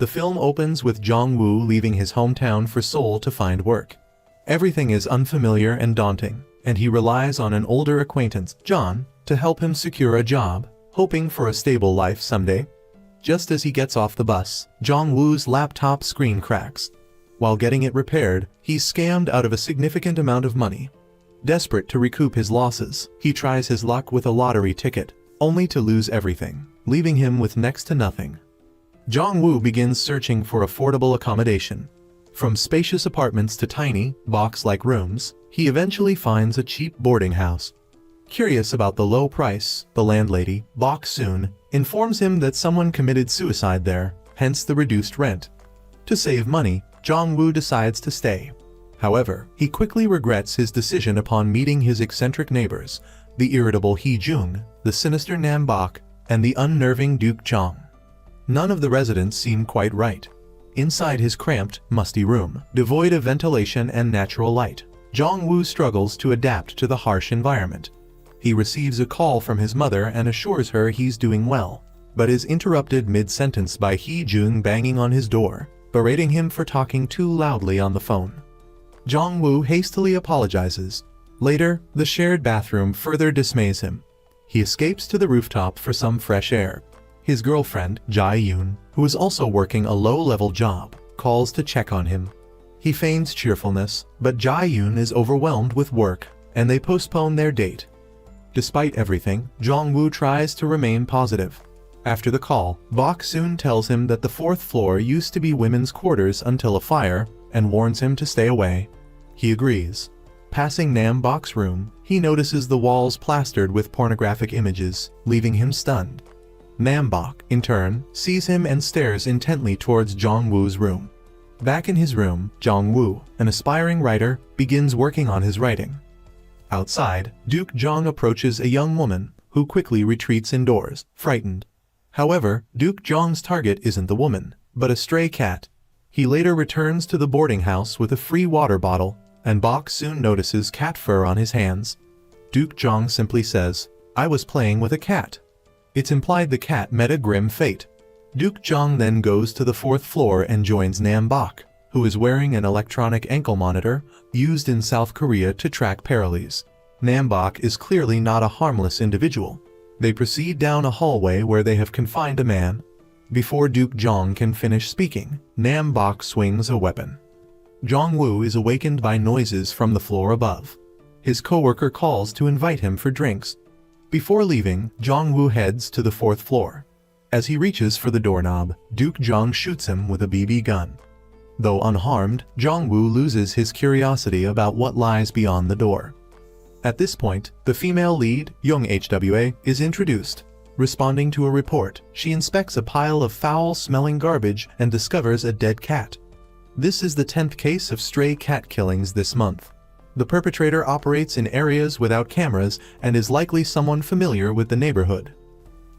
The film opens with Jong-woo leaving his hometown for Seoul to find work. Everything is unfamiliar and daunting, and he relies on an older acquaintance, John, to help him secure a job, hoping for a stable life someday. Just as he gets off the bus, Jong-woo's laptop screen cracks. While getting it repaired, he's scammed out of a significant amount of money. Desperate to recoup his losses, he tries his luck with a lottery ticket, only to lose everything, leaving him with next to nothing. Jong-woo begins searching for affordable accommodation. From spacious apartments to tiny, box-like rooms, he eventually finds a cheap boarding house. Curious about the low price, the landlady, Bok Soon, informs him that someone committed suicide there, hence the reduced rent. To save money, Jong-woo decides to stay. However, he quickly regrets his decision upon meeting his eccentric neighbors, the irritable Hee-jung, the sinister Nam-bok, and the unnerving Duke Jong. None of the residents seem quite right. Inside his cramped, musty room, devoid of ventilation and natural light, Jong-woo struggles to adapt to the harsh environment. He receives a call from his mother and assures her he's doing well, but is interrupted mid-sentence by Hee-jung banging on his door, berating him for talking too loudly on the phone. Jong-woo hastily apologizes. Later, the shared bathroom further dismays him. He escapes to the rooftop for some fresh air. His girlfriend, Jae-yoon, who is also working a low-level job, calls to check on him. He feigns cheerfulness, but Jae-yoon is overwhelmed with work, and they postpone their date. Despite everything, Jong-woo tries to remain positive. After the call, Bok Soon tells him that the 4th floor used to be women's quarters until a fire, and warns him to stay away. He agrees. Passing Nam-bok's room, he notices the walls plastered with pornographic images, leaving him stunned. Nam-bok, in turn, sees him and stares intently towards Jong-woo's room. Back in his room, Jong-woo, an aspiring writer, begins working on his writing. Outside, Duke Jong approaches a young woman, who quickly retreats indoors, frightened. However, Duke Jong's target isn't the woman, but a stray cat. He later returns to the boarding house with a free water bottle, and Bok soon notices cat fur on his hands. Duke Jong simply says, "I was playing with a cat." It's implied the cat met a grim fate. Duke Jong then goes to the 4th floor and joins Nam-bok, who is wearing an electronic ankle monitor used in South Korea to track paralyses. Nam-bok is clearly not a harmless individual. They proceed down a hallway where they have confined a man. Before Duke Jong can finish speaking, Nam-bok swings a weapon. Jong-woo is awakened by noises from the floor above. His coworker calls to invite him for drinks. Before leaving, Jong-woo heads to the 4th floor. As he reaches for the doorknob, Duke Jong shoots him with a BB gun. Though unharmed, Jong-woo loses his curiosity about what lies beyond the door. At this point, the female lead, Young Hwa, is introduced. Responding to a report, she inspects a pile of foul-smelling garbage and discovers a dead cat. This is the 10th case of stray cat killings this month. The perpetrator operates in areas without cameras and is likely someone familiar with the neighborhood.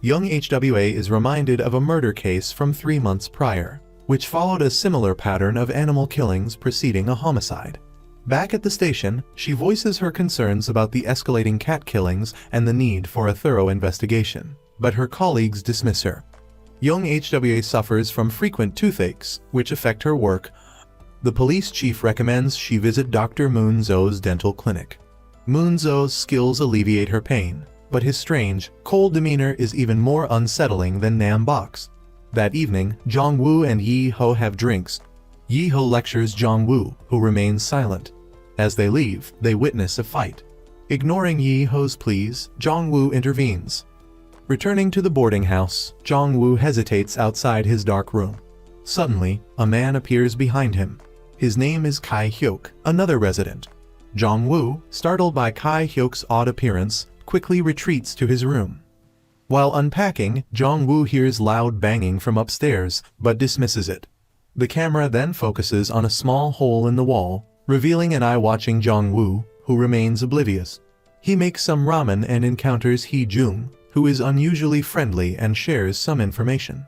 Young Hwa is reminded of a murder case from 3 months prior, which followed a similar pattern of animal killings preceding a homicide. Back at the station, she voices her concerns about the escalating cat killings and the need for a thorough investigation, but her colleagues dismiss her. Young Hwa suffers from frequent toothaches, which affect her work. The police chief recommends she visit Dr. Moon-zo's dental clinic. Moon-zo's skills alleviate her pain, but his strange, cold demeanor is even more unsettling than Nam-bok's. That evening, Jong-woo and Yi-ho have drinks. Yi-ho lectures Jong-woo, who remains silent. As they leave, they witness a fight. Ignoring Yi-ho's pleas, Jong-woo intervenes. Returning to the boarding house, Jong-woo hesitates outside his dark room. Suddenly, a man appears behind him. His name is Kai-hyuk, another resident. Jong-woo, startled by Kai-hyuk's odd appearance, quickly retreats to his room. While unpacking, Jong-woo hears loud banging from upstairs, but dismisses it. The camera then focuses on a small hole in the wall, revealing an eye-watching Jong-woo, who remains oblivious. He makes some ramen and encounters Hee-jung, who is unusually friendly and shares some information.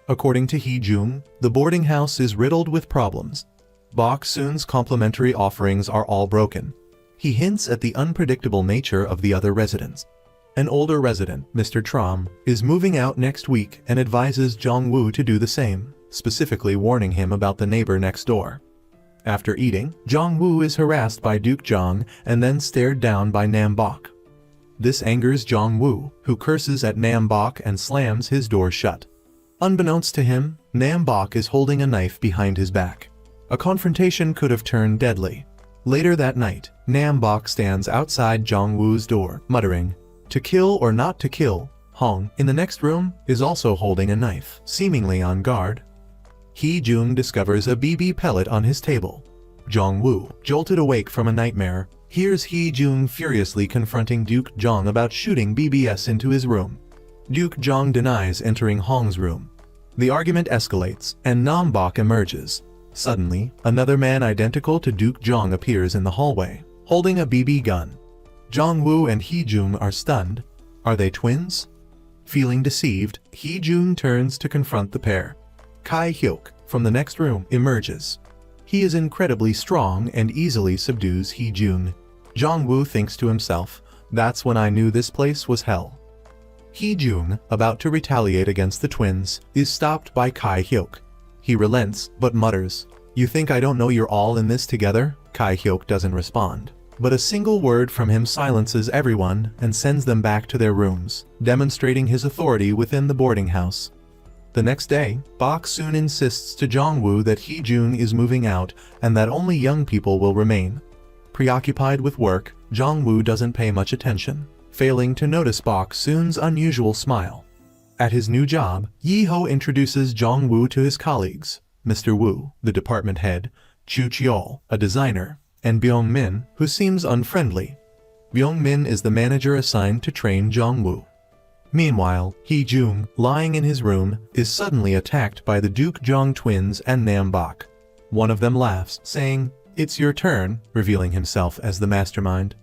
According to Hee-jung, the boarding house is riddled with problems. Bok Soon's complimentary offerings are all broken. He hints at the unpredictable nature of the other residents. An older resident, Mr. Trom, is moving out next week and advises Jong-woo to do the same. specifically warning him about the neighbor next door. After eating, Jong-woo is harassed by Duke Jong and then stared down by Nam-bok. This angers Jong-woo, who curses at Nam-bok and slams his door shut. Unbeknownst to him, Nam-bok is holding a knife behind his back. A confrontation could have turned deadly. Later that night, Nam-bok stands outside Jong-woo's door, muttering, "To kill or not to kill." Hong, in the next room, is also holding a knife, seemingly on guard. Hee-jung discovers a BB pellet on his table. Jong-woo, jolted awake from a nightmare, hears Hee-jung furiously confronting Duke Jong about shooting BBS into his room. Duke Jong denies entering Hong's room. The argument escalates, and Nam-bok emerges. Suddenly, another man identical to Duke Jong appears in the hallway, holding a BB gun. Jong-woo and Hee-jung are stunned. Are they twins? Feeling deceived, Hee-jung turns to confront the pair. Kai-hyuk, from the next room, emerges. He is incredibly strong and easily subdues Hee-jung. Jong-woo thinks to himself, "That's when I knew this place was hell." Hee-jung, about to retaliate against the twins, is stopped by Kai-hyuk. He relents, but mutters, "You think I don't know you're all in this together?" Kai-hyuk doesn't respond, but a single word from him silences everyone and sends them back to their rooms, demonstrating his authority within the boarding house. The next day, Bok-soon insists to Jong-woo that Hee-jung is moving out and that only young people will remain. Preoccupied with work, Jong-woo doesn't pay much attention, failing to notice Bok-soon's unusual smile. At his new job, Yi-ho introduces Jong-woo to his colleagues, Mr. Woo, the department head, Chu Cheol, a designer, and Byung-min, who seems unfriendly. Byung-min is the manager assigned to train Jong-woo. Meanwhile, Hee-jung, lying in his room, is suddenly attacked by the Duke Jong twins and Nam-bok. One of them laughs, saying, "It's your turn," revealing himself as the mastermind.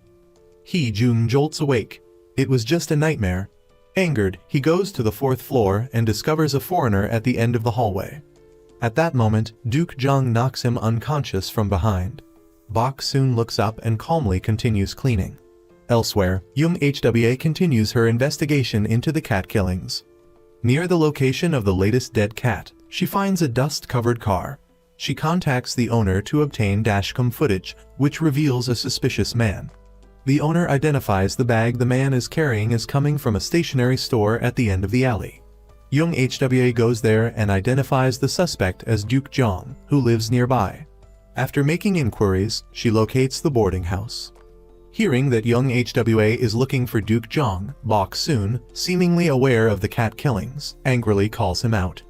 Hee-jung jolts awake. It was just a nightmare. Angered, he goes to the 4th floor and discovers a foreigner at the end of the hallway. At that moment, Duke Jong knocks him unconscious from behind. Bok-soon looks up and calmly continues cleaning. Elsewhere, Young HWA continues her investigation into the cat killings. Near the location of the latest dead cat, she finds a dust-covered car. She contacts the owner to obtain dashcam footage, which reveals a suspicious man. The owner identifies the bag the man is carrying as coming from a stationery store at the end of the alley. Young HWA goes there and identifies the suspect as Duke Jong, who lives nearby. After making inquiries, she locates the boarding house. Hearing that Young HWA is looking for Duke Jong, Bok-soon, seemingly aware of the cat killings, angrily calls him out.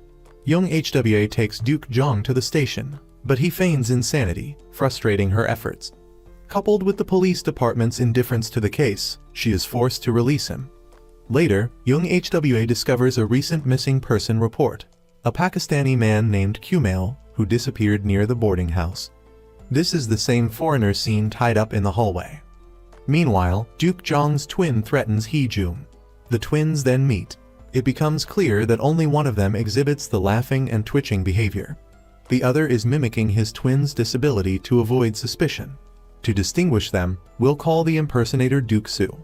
Young HWA takes Duke Jong to the station, but he feigns insanity, frustrating her efforts. Coupled with the police department's indifference to the case, she is forced to release him. Later, Young HWA discovers a recent missing person report, a Pakistani man named Kumail, who disappeared near the boarding house. This is the same foreigner seen tied up in the hallway. Meanwhile, Duke Jong's twin threatens Hee-jung. The twins then meet. It becomes clear that only one of them exhibits the laughing and twitching behavior. The other is mimicking his twin's disability to avoid suspicion. To distinguish them, we'll call the impersonator Duke Soo.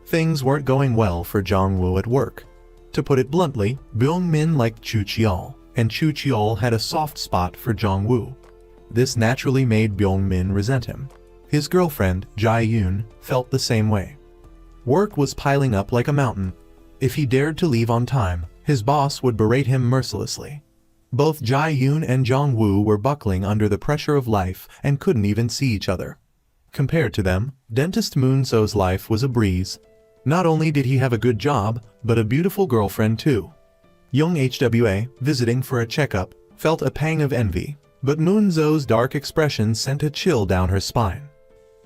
Things weren't going well for Jong-woo at work. To put it bluntly, Byung-min liked Chu Cheol, and Chu Cheol had a soft spot for Jong-woo. This naturally made Byung-min resent him. His girlfriend, Jae-yoon, felt the same way. Work was piling up like a mountain. If he dared to leave on time, his boss would berate him mercilessly. Both Jae-yoon and Jong-woo were buckling under the pressure of life and couldn't even see each other. Compared to them, dentist Moon-so's life was a breeze. Not only did he have a good job, but a beautiful girlfriend too. Young HWA, visiting for a checkup, felt a pang of envy, but Moon-so's dark expression sent a chill down her spine.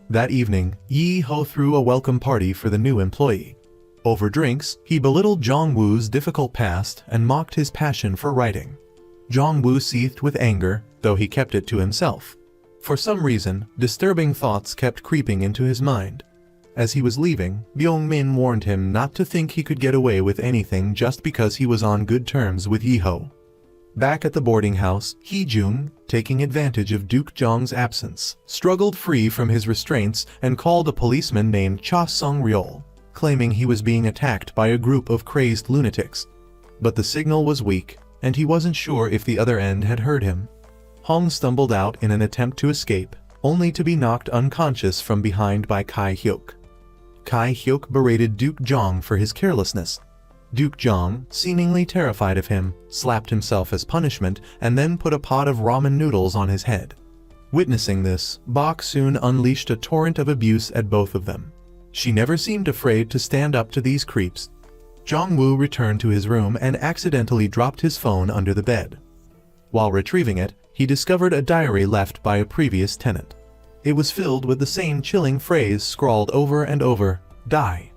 That evening, Yi-ho threw a welcome party for the new employee. Over drinks, he belittled Jong-woo's difficult past and mocked his passion for writing. Jong-woo seethed with anger, though he kept it to himself. For some reason, disturbing thoughts kept creeping into his mind. As he was leaving, Byung-min warned him not to think he could get away with anything just because he was on good terms with Yi-ho. Back at the boarding house, Hee-jung, taking advantage of Duke Jong's absence, struggled free from his restraints and called a policeman named Cha Sung-ryol, claiming he was being attacked by a group of crazed lunatics. But the signal was weak. and he wasn't sure if the other end had heard him. Hong stumbled out in an attempt to escape, only to be knocked unconscious from behind by Kai Hyuk. Kai Hyuk berated Duke Jong for his carelessness. Duke Jong, seemingly terrified of him, slapped himself as punishment and then put a pot of ramen noodles on his head. Witnessing this, Bok soon unleashed a torrent of abuse at both of them. She never seemed afraid to stand up to these creeps. Jong-woo returned to his room and accidentally dropped his phone under the bed. While retrieving it, he discovered a diary left by a previous tenant. It was filled with the same chilling phrase scrawled over and over, "Die."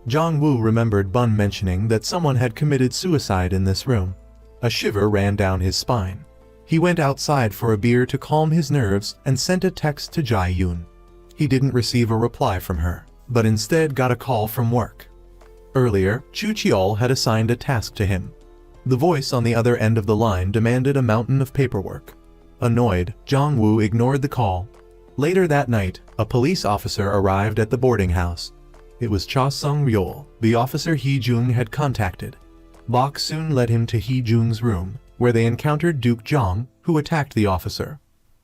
Jong-woo remembered Bun mentioning that someone had committed suicide in this room. A shiver ran down his spine. He went outside for a beer to calm his nerves and sent a text to Jae-yoon. He didn't receive a reply from her, but instead got a call from work. Earlier, Chu Cheol had assigned a task to him. The voice on the other end of the line demanded a mountain of paperwork. Annoyed, Jong-woo ignored the call. Later that night, a police officer arrived at the boarding house. It was Cha Sung-ryol, the officer Hee-jung had contacted. Bok soon led him to Hee-jung's room, where they encountered Duke Jong, who attacked the officer.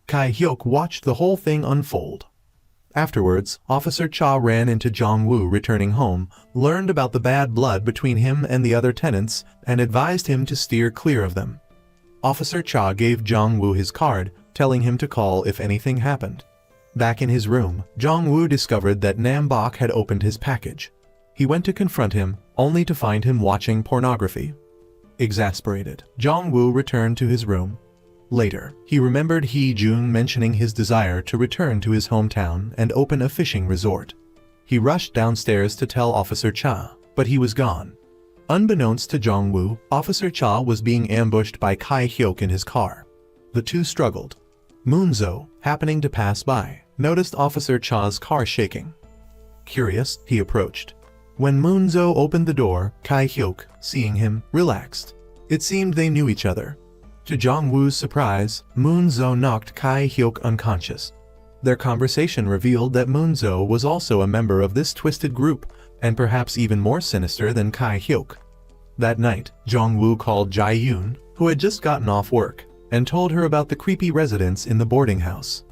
Kai Hyuk watched the whole thing unfold. Afterwards, Officer Cha ran into Jong-woo returning home, learned about the bad blood between him and the other tenants, and advised him to steer clear of them. Officer Cha gave Jong-woo his card, telling him to call if anything happened. Back in his room, Jong-woo discovered that Nam Bok had opened his package. He went to confront him, only to find him watching pornography. Exasperated, Jong-woo returned to his room. Later, he remembered Hee-jung mentioning his desire to return to his hometown and open a fishing resort. He rushed downstairs to tell Officer Cha, but he was gone. Unbeknownst to Jong-woo, Officer Cha was being ambushed by Kai Hyuk in his car. The two struggled. Moon-zo, happening to pass by, noticed Officer Cha's car shaking. Curious, he approached. When Moon-zo opened the door, Kai Hyuk, seeing him, relaxed. It seemed they knew each other. To Jong-woo's surprise, Moon-zo knocked Kai Hyuk unconscious. Their conversation revealed that Moon-zo was also a member of this twisted group, and perhaps even more sinister than Kai Hyuk. That night, Jong-woo called Jae-yoon, who had just gotten off work, and told her about the creepy residents in the boarding house.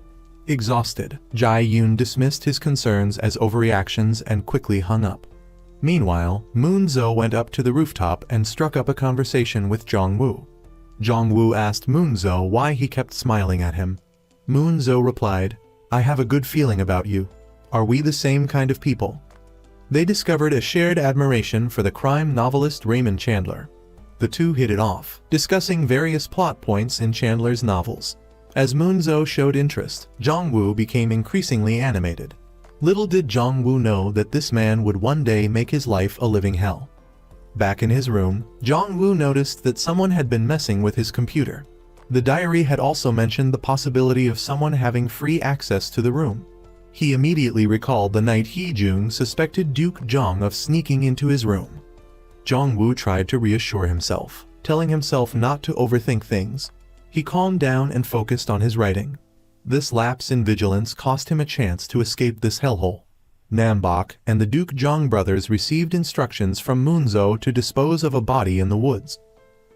Exhausted, Jae-yoon dismissed his concerns as overreactions and quickly hung up. Meanwhile, Moon-zo went up to the rooftop and struck up a conversation with Jong-woo. Jong-woo asked Moon-zo why he kept smiling at him. Moon-zo replied, "I have a good feeling about you. Are we the same kind of people?" They discovered a shared admiration for the crime novelist Raymond Chandler. The two hit it off, discussing various plot points in Chandler's novels. As Moon-zo showed interest, Jong-woo became increasingly animated. Little did Jong-woo know that this man would one day make his life a living hell. Back in his room, Jong-woo noticed that someone had been messing with his computer. The diary had also mentioned the possibility of someone having free access to the room. He immediately recalled the night Hee-jung suspected Duke Jong of sneaking into his room. Jong-woo tried to reassure himself, telling himself not to overthink things. He calmed down and focused on his writing. This lapse in vigilance cost him a chance to escape this hellhole. Nam Bok and the Duke Jong brothers received instructions from Moon-zo to dispose of a body in the woods.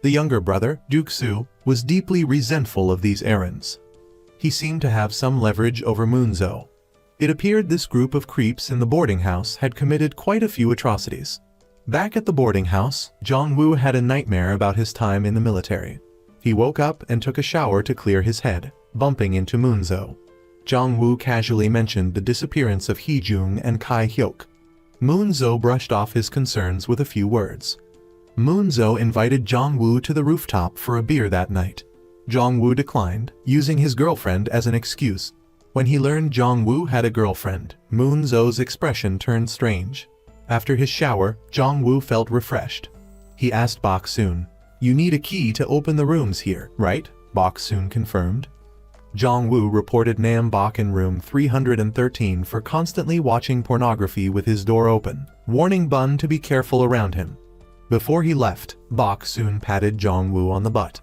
The younger brother, Duke Soo, was deeply resentful of these errands. He seemed to have some leverage over Moon-zo. It appeared this group of creeps in the boarding house had committed quite a few atrocities. Back at the boarding house, Jong-woo had a nightmare about his time in the military. He woke up and took a shower to clear his head, bumping into Moon-zo. Jong-woo casually mentioned the disappearance of Hee-jung and Kai Hyuk. Moon-zo brushed off his concerns with a few words. Moon-zo invited Jong-woo to the rooftop for a beer that night. Jong-woo declined, using his girlfriend as an excuse. When he learned Jong-woo had a girlfriend, Moon-zo's expression turned strange. After his shower, Jong-woo felt refreshed. He asked Bok-soon, "You need a key to open the rooms here, right?" Bok-soon confirmed. Jong-woo reported Nam Bok in room 313 for constantly watching pornography with his door open, warning Bun to be careful around him. Before he left, Bok-soon patted Jong-woo on the butt.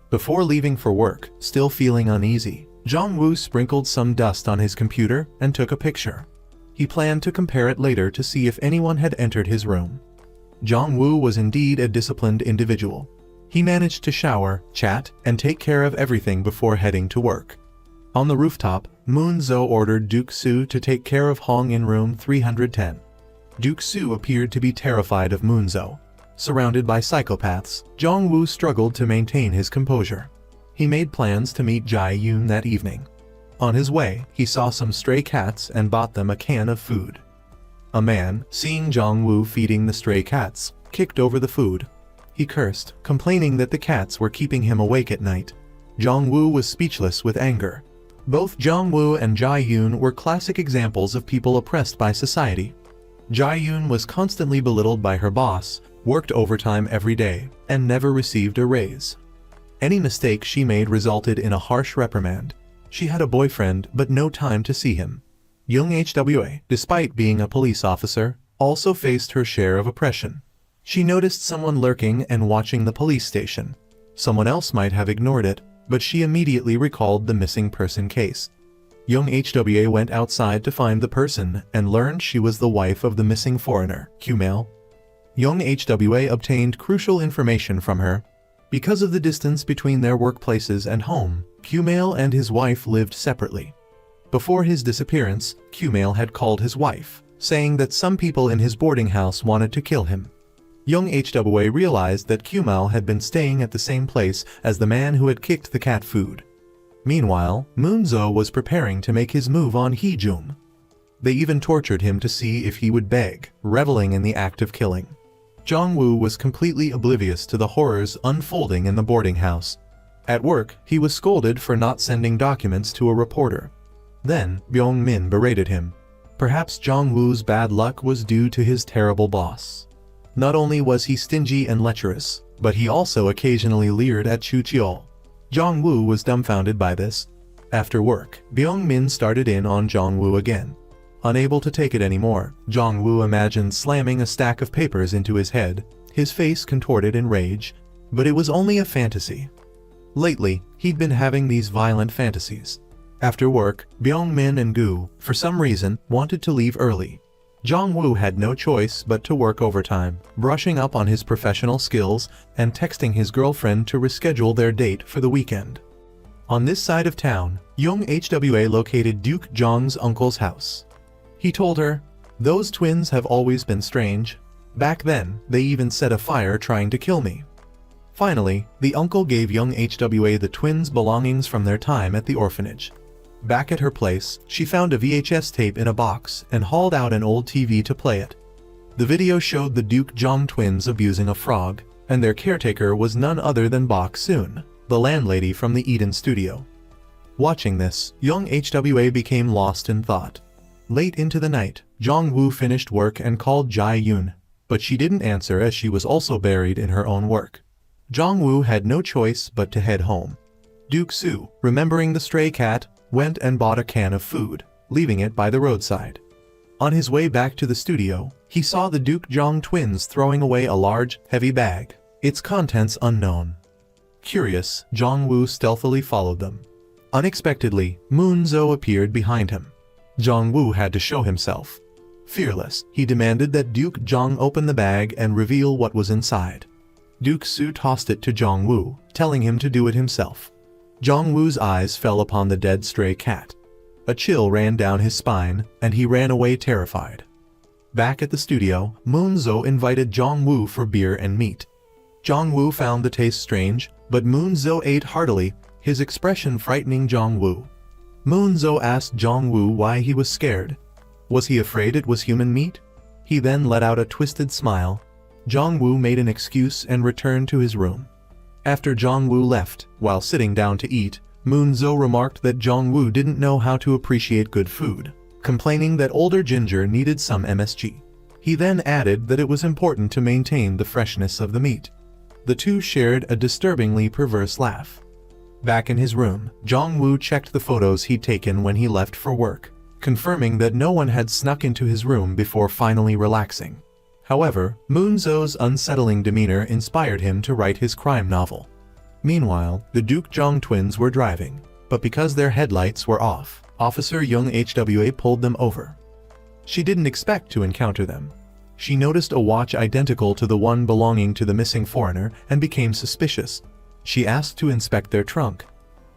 Before leaving for work, still feeling uneasy, Jong-woo sprinkled some dust on his computer and took a picture. He planned to compare it later to see if anyone had entered his room. Jong-woo was indeed a disciplined individual. He managed to shower, chat, and take care of everything before heading to work. On the rooftop, Moon-zo ordered Duke Soo to take care of Hong in room 310. Duke Soo appeared to be terrified of Moon-zo. Surrounded by psychopaths, Jong-woo struggled to maintain his composure. He made plans to meet Jae-yoon that evening. On his way, he saw some stray cats and bought them a can of food. A man, seeing Jong-woo feeding the stray cats, kicked over the food. He cursed, complaining that the cats were keeping him awake at night. Jong-woo was speechless with anger. Both Jong-woo and Jae-yoon were classic examples of people oppressed by society. Jae-yoon was constantly belittled by her boss, worked overtime every day, and never received a raise. Any mistake she made resulted in a harsh reprimand. She had a boyfriend but no time to see him. Young Hwa, despite being a police officer, also faced her share of oppression. She noticed someone lurking and watching the police station. Someone else might have ignored it, but she immediately recalled the missing person case. Young Hwa went outside to find the person and learned she was the wife of the missing foreigner, Kumail. Young Hwa obtained crucial information from her. Because of the distance between their workplaces and home, Kumail and his wife lived separately. Before his disappearance, Kumail had called his wife, saying that some people in his boarding house wanted to kill him. Young Hwa realized that Kumail had been staying at the same place as the man who had kicked the cat food. Meanwhile, Moon-zo was preparing to make his move on Hee-jung. They even tortured him to see if he would beg, reveling in the act of killing. Jong-woo was completely oblivious to the horrors unfolding in the boarding house. At work, he was scolded for not sending documents to a reporter. Then, Byung-min berated him. Perhaps Jong-woo's bad luck was due to his terrible boss. Not only was he stingy and lecherous, but he also occasionally leered at Chu Cheol. Jong-woo was dumbfounded by this. After work, Byung-min started in on Jong-woo again. Unable to take it anymore, Jong-woo imagined slamming a stack of papers into his head, his face contorted in rage, but it was only a fantasy. Lately, he'd been having these violent fantasies. After work, Byung-min and Gu, for some reason, wanted to leave early. Jong-woo had no choice but to work overtime, brushing up on his professional skills and texting his girlfriend to reschedule their date for the weekend. On this side of town, Young Hwa located Duke Jong's uncle's house. He told her, "Those twins have always been strange. Back then, they even set a fire trying to kill me." Finally, the uncle gave Young Hwa the twins' belongings from their time at the orphanage. Back at her place, she found a VHS tape in a box and hauled out an old TV to play it. The video showed the Duke Jong twins abusing a frog, and their caretaker was none other than Bok Soon, the landlady from the Eden studio. Watching this, Young Hwa became lost in thought. Late into the night, Jong-woo finished work and called Jae-yoon, but she didn't answer as she was also buried in her own work. Jong-woo had no choice but to head home. Duke Soo, remembering the stray cat, went and bought a can of food, leaving it by the roadside. On his way back to the studio, he saw the Duke Jong twins throwing away a large, heavy bag, its contents unknown. Curious, Jong-woo stealthily followed them. Unexpectedly, Moon-zo appeared behind him. Jong-woo had to show himself. Fearless, he demanded that Duke Jong open the bag and reveal what was inside. Duke Soo tossed it to Jong-woo, telling him to do it himself. Jong-woo's eyes fell upon the dead stray cat. A chill ran down his spine, and he ran away terrified. Back at the studio, Moon-zo invited Jong-woo for beer and meat. Jong-woo found the taste strange, but Moon-zo ate heartily, his expression frightening Jong-woo. Moon-zo asked Jong-woo why he was scared. Was he afraid it was human meat? He then let out a twisted smile. Jong-woo made an excuse and returned to his room. After Jong-woo left, while sitting down to eat, Moon-zo remarked that Jong-woo didn't know how to appreciate good food, complaining that older ginger needed some MSG. He then added that it was important to maintain the freshness of the meat. The two shared a disturbingly perverse laugh. Back in his room, Jong-woo checked the photos he'd taken when he left for work, confirming that no one had snuck into his room before finally relaxing. However, Moon-zo's unsettling demeanor inspired him to write his crime novel. Meanwhile, the Duke Jong twins were driving, but because their headlights were off, Officer Young Hwa pulled them over. She didn't expect to encounter them. She noticed a watch identical to the one belonging to the missing foreigner and became suspicious. She asked to inspect their trunk.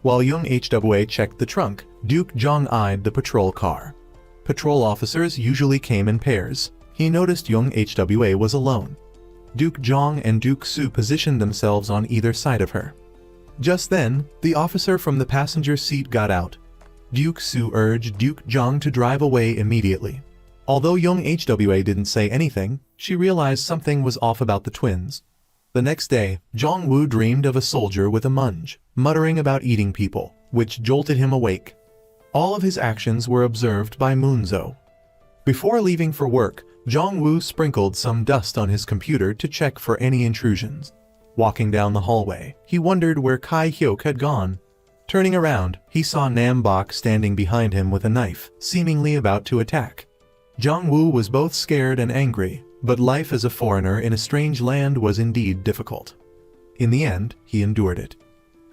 While Young Hwa checked the trunk, Duke Jong eyed the patrol car. Patrol officers usually came in pairs. He noticed Young Hwa was alone. Duke Jong and Duke Soo positioned themselves on either side of her. Just then, the officer from the passenger seat got out. Duke Soo urged Duke Jong to drive away immediately. Although Young Hwa didn't say anything, she realized something was off about the twins. The next day, Jong-woo dreamed of a soldier with a munge, muttering about eating people, which jolted him awake. All of his actions were observed by Moon-zo. Before leaving for work, Jong-woo sprinkled some dust on his computer to check for any intrusions. Walking down the hallway, he wondered where Kai-hyuk had gone. Turning around, he saw Nam-bok standing behind him with a knife, seemingly about to attack. Jong-woo was both scared and angry, but life as a foreigner in a strange land was indeed difficult. In the end, he endured it.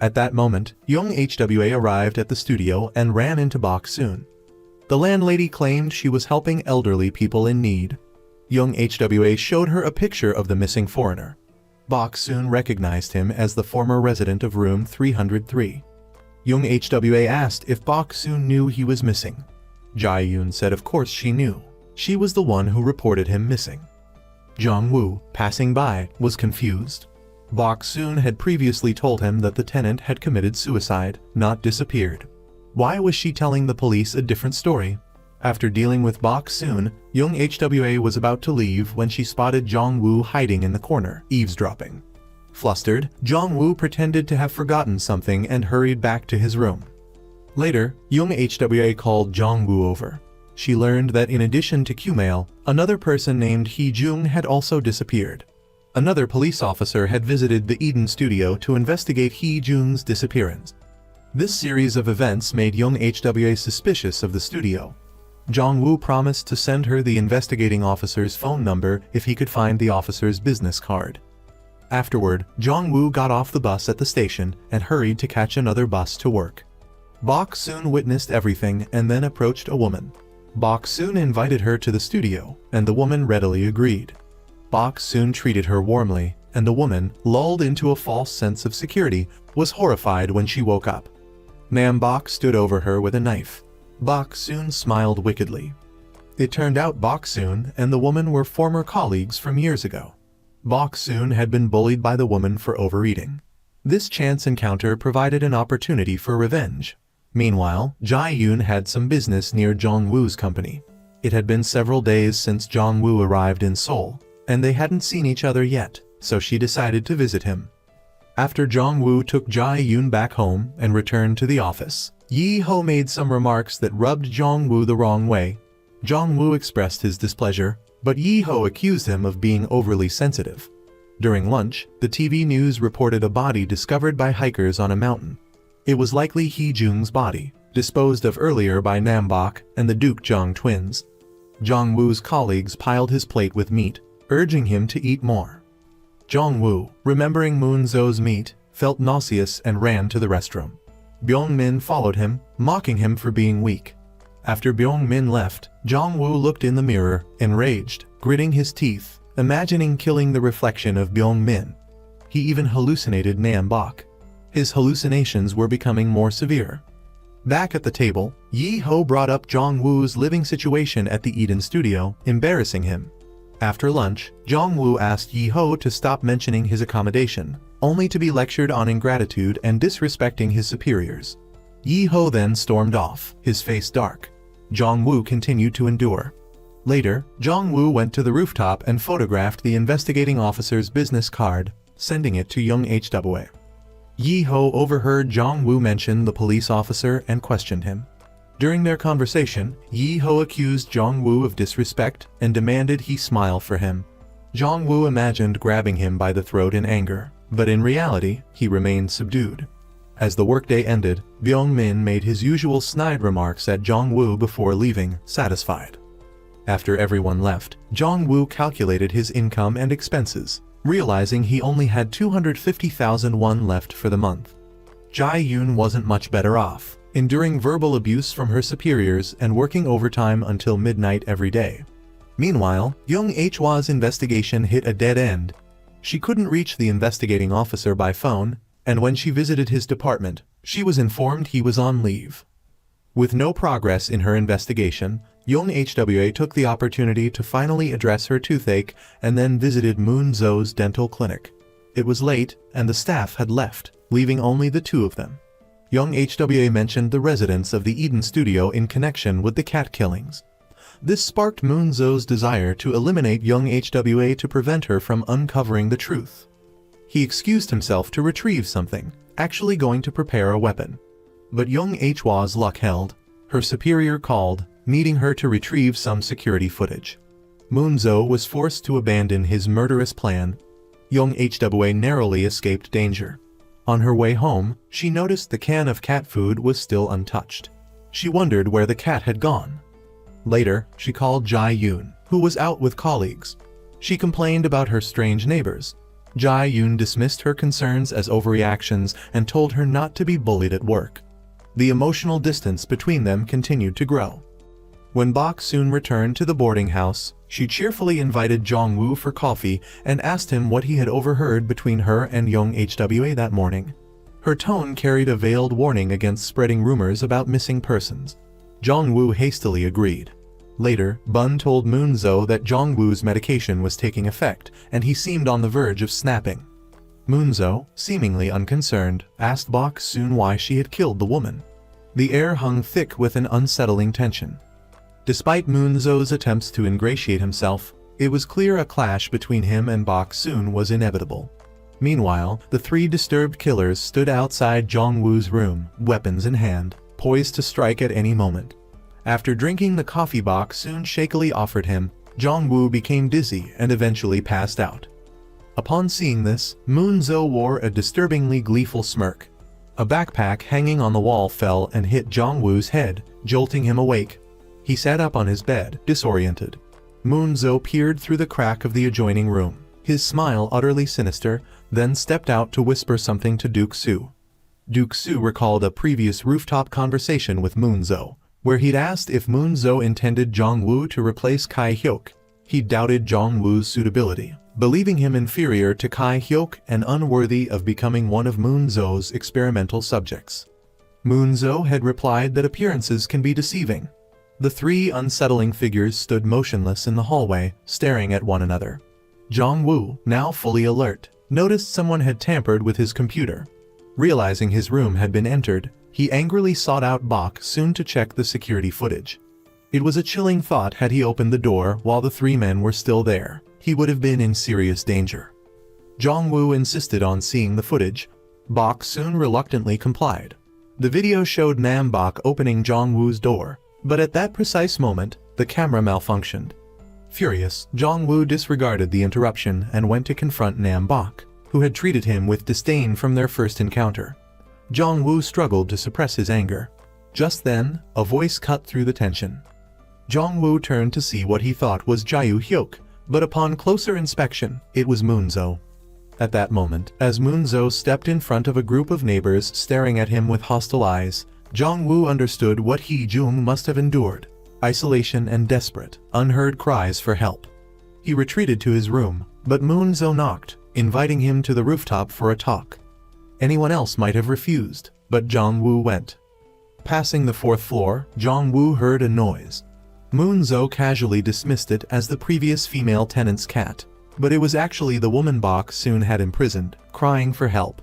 At that moment, Young Hwa arrived at the studio and ran into Bok Soon. The landlady claimed she was helping elderly people in need. Young Hwa showed her a picture of the missing foreigner. Bok Soon recognized him as the former resident of room 303. Young Hwa asked if Bok Soon knew he was missing. Jae-yoon said of course she knew. She was the one who reported him missing. Jong-woo, passing by, was confused. Bok Soon had previously told him that the tenant had committed suicide, not disappeared. Why was she telling the police a different story? After dealing with Bok Soon, Young Hwa was about to leave when she spotted Jong-woo hiding in the corner, eavesdropping. Flustered, Jong-woo pretended to have forgotten something and hurried back to his room. Later, Young Hwa called Jong-woo over. She learned that in addition to Kumail, another person named Hee-jung had also disappeared. Another police officer had visited the Eden studio to investigate Hee-jung's disappearance. This series of events made Young Hwa suspicious of the studio. Jong-woo promised to send her the investigating officer's phone number if he could find the officer's business card. Afterward, Jong-woo got off the bus at the station and hurried to catch another bus to work. Bok Soon witnessed everything and then approached a woman. Bok Soon invited her to the studio, and the woman readily agreed. Bok Soon treated her warmly, and the woman, lulled into a false sense of security, was horrified when she woke up. Nam-bok stood over her with a knife. Bok Soon smiled wickedly. It turned out Bok Soon and the woman were former colleagues from years ago. Bok Soon had been bullied by the woman for overeating. This chance encounter provided an opportunity for revenge. Meanwhile, Jae-yoon had some business near Jong-woo's company. It had been several days since Jong-woo arrived in Seoul, and they hadn't seen each other yet, so she decided to visit him. After Jong-woo took Jae-yoon back home and returned to the office, Yi-ho made some remarks that rubbed Jong-woo the wrong way. Jong-woo expressed his displeasure, but Yi-ho accused him of being overly sensitive. During lunch, the TV news reported a body discovered by hikers on a mountain. It was likely Hee-jung's body, disposed of earlier by Nam-bok and the Duke Jong twins. Jong-woo's colleagues piled his plate with meat, urging him to eat more. Jong-woo, remembering Moon-zo's meat, felt nauseous and ran to the restroom. Byung-min followed him, mocking him for being weak. After Byung-min left, Jong-woo looked in the mirror, enraged, gritting his teeth, imagining killing the reflection of Byung-min. He even hallucinated Nam-bok. His hallucinations were becoming more severe. Back at the table, Yi-ho brought up Jong-woo's living situation at the Eden studio, embarrassing him. After lunch, Jong-woo asked Yi-ho to stop mentioning his accommodation, only to be lectured on ingratitude and disrespecting his superiors. Yi-ho then stormed off, his face dark. Jong-woo continued to endure. Later, Jong-woo went to the rooftop and photographed the investigating officer's business card, sending it to Young Hwa. Yi-ho overheard Jong-woo mention the police officer and questioned him. During their conversation, Yi-ho accused Jong-woo of disrespect and demanded he smile for him. Jong-woo imagined grabbing him by the throat in anger, but in reality, he remained subdued. As the workday ended, Byung-min made his usual snide remarks at Jong-woo before leaving, satisfied. After everyone left, Jong-woo calculated his income and expenses, realizing he only had 250,000 won left for the month. Jae-yoon wasn't much better off, enduring verbal abuse from her superiors and working overtime until midnight every day. Meanwhile, Young Hwa's investigation hit a dead end. She couldn't reach the investigating officer by phone, and when she visited his department, she was informed he was on leave. With no progress in her investigation, Young Hwa took the opportunity to finally address her toothache and then visited Moon-zo's dental clinic. It was late, and the staff had left, leaving only the two of them. Young Hwa mentioned the residents of the Eden studio in connection with the cat killings. This sparked Moon-zo's desire to eliminate Young Hwa to prevent her from uncovering the truth. He excused himself to retrieve something, actually going to prepare a weapon. But Young Hwa's luck held. Her superior called, needing her to retrieve some security footage. Moon-zo was forced to abandon his murderous plan. Young Hwa narrowly escaped danger. On her way home, she noticed the can of cat food was still untouched. She wondered where the cat had gone. Later, she called Jae-yoon, who was out with colleagues. She complained about her strange neighbors. Jae-yoon dismissed her concerns as overreactions and told her not to be bullied at work. The emotional distance between them continued to grow. When Bok Soon returned to the boarding house, she cheerfully invited Jong-woo for coffee and asked him what he had overheard between her and Young Hwa that morning. Her tone carried a veiled warning against spreading rumors about missing persons. Jong-woo hastily agreed. Later, Bun told Moon-zo that Jong-woo's medication was taking effect, and he seemed on the verge of snapping. Moon-zo, seemingly unconcerned, asked Bok Soon why she had killed the woman. The air hung thick with an unsettling tension. Despite Moon-zo's attempts to ingratiate himself, it was clear a clash between him and Bok Soon was inevitable. Meanwhile, the three disturbed killers stood outside Jong-woo's room, weapons in hand, poised to strike at any moment. After drinking the coffee Bok Soon shakily offered him, Jong-woo became dizzy and eventually passed out. Upon seeing this, Moon-zo wore a disturbingly gleeful smirk. A backpack hanging on the wall fell and hit Jong-woo's head, jolting him awake. He sat up on his bed, disoriented. Moon-zo peered through the crack of the adjoining room, his smile utterly sinister, then stepped out to whisper something to Duke-soo. Duke-soo recalled a previous rooftop conversation with Moon-zo, where he'd asked if Moon-zo intended Jong-woo to replace Kai-hyuk. He doubted Jong-woo's suitability, believing him inferior to Kai-hyuk and unworthy of becoming one of Moon-zo's experimental subjects. Moon-zo had replied that appearances can be deceiving. The three unsettling figures stood motionless in the hallway, staring at one another. Jong-woo, now fully alert, noticed someone had tampered with his computer. Realizing his room had been entered, he angrily sought out Bok Soon to check the security footage. It was a chilling thought had he opened the door while the three men were still there. He would have been in serious danger. Jong-woo insisted on seeing the footage. Bok Soon reluctantly complied. The video showed Nam-bok opening Jong-woo's door, but at that precise moment, the camera malfunctioned. Furious, Jong-woo disregarded the interruption and went to confront Nam-bok, who had treated him with disdain from their first encounter. Jong-woo struggled to suppress his anger. Just then, a voice cut through the tension. Jong-woo turned to see what he thought was Jae-hyuk, but upon closer inspection, it was Moon-zo. At that moment, as Moon-zo stepped in front of a group of neighbors staring at him with hostile eyes, Jong-woo understood what Hee-jung must have endured: isolation and desperate, unheard cries for help. He retreated to his room, but Moon-zo knocked, inviting him to the rooftop for a talk. Anyone else might have refused, but Jong-woo went. Passing the fourth floor, Jong-woo heard a noise. Moon-zo casually dismissed it as the previous female tenant's cat, but it was actually the woman Bok Soon had imprisoned, crying for help.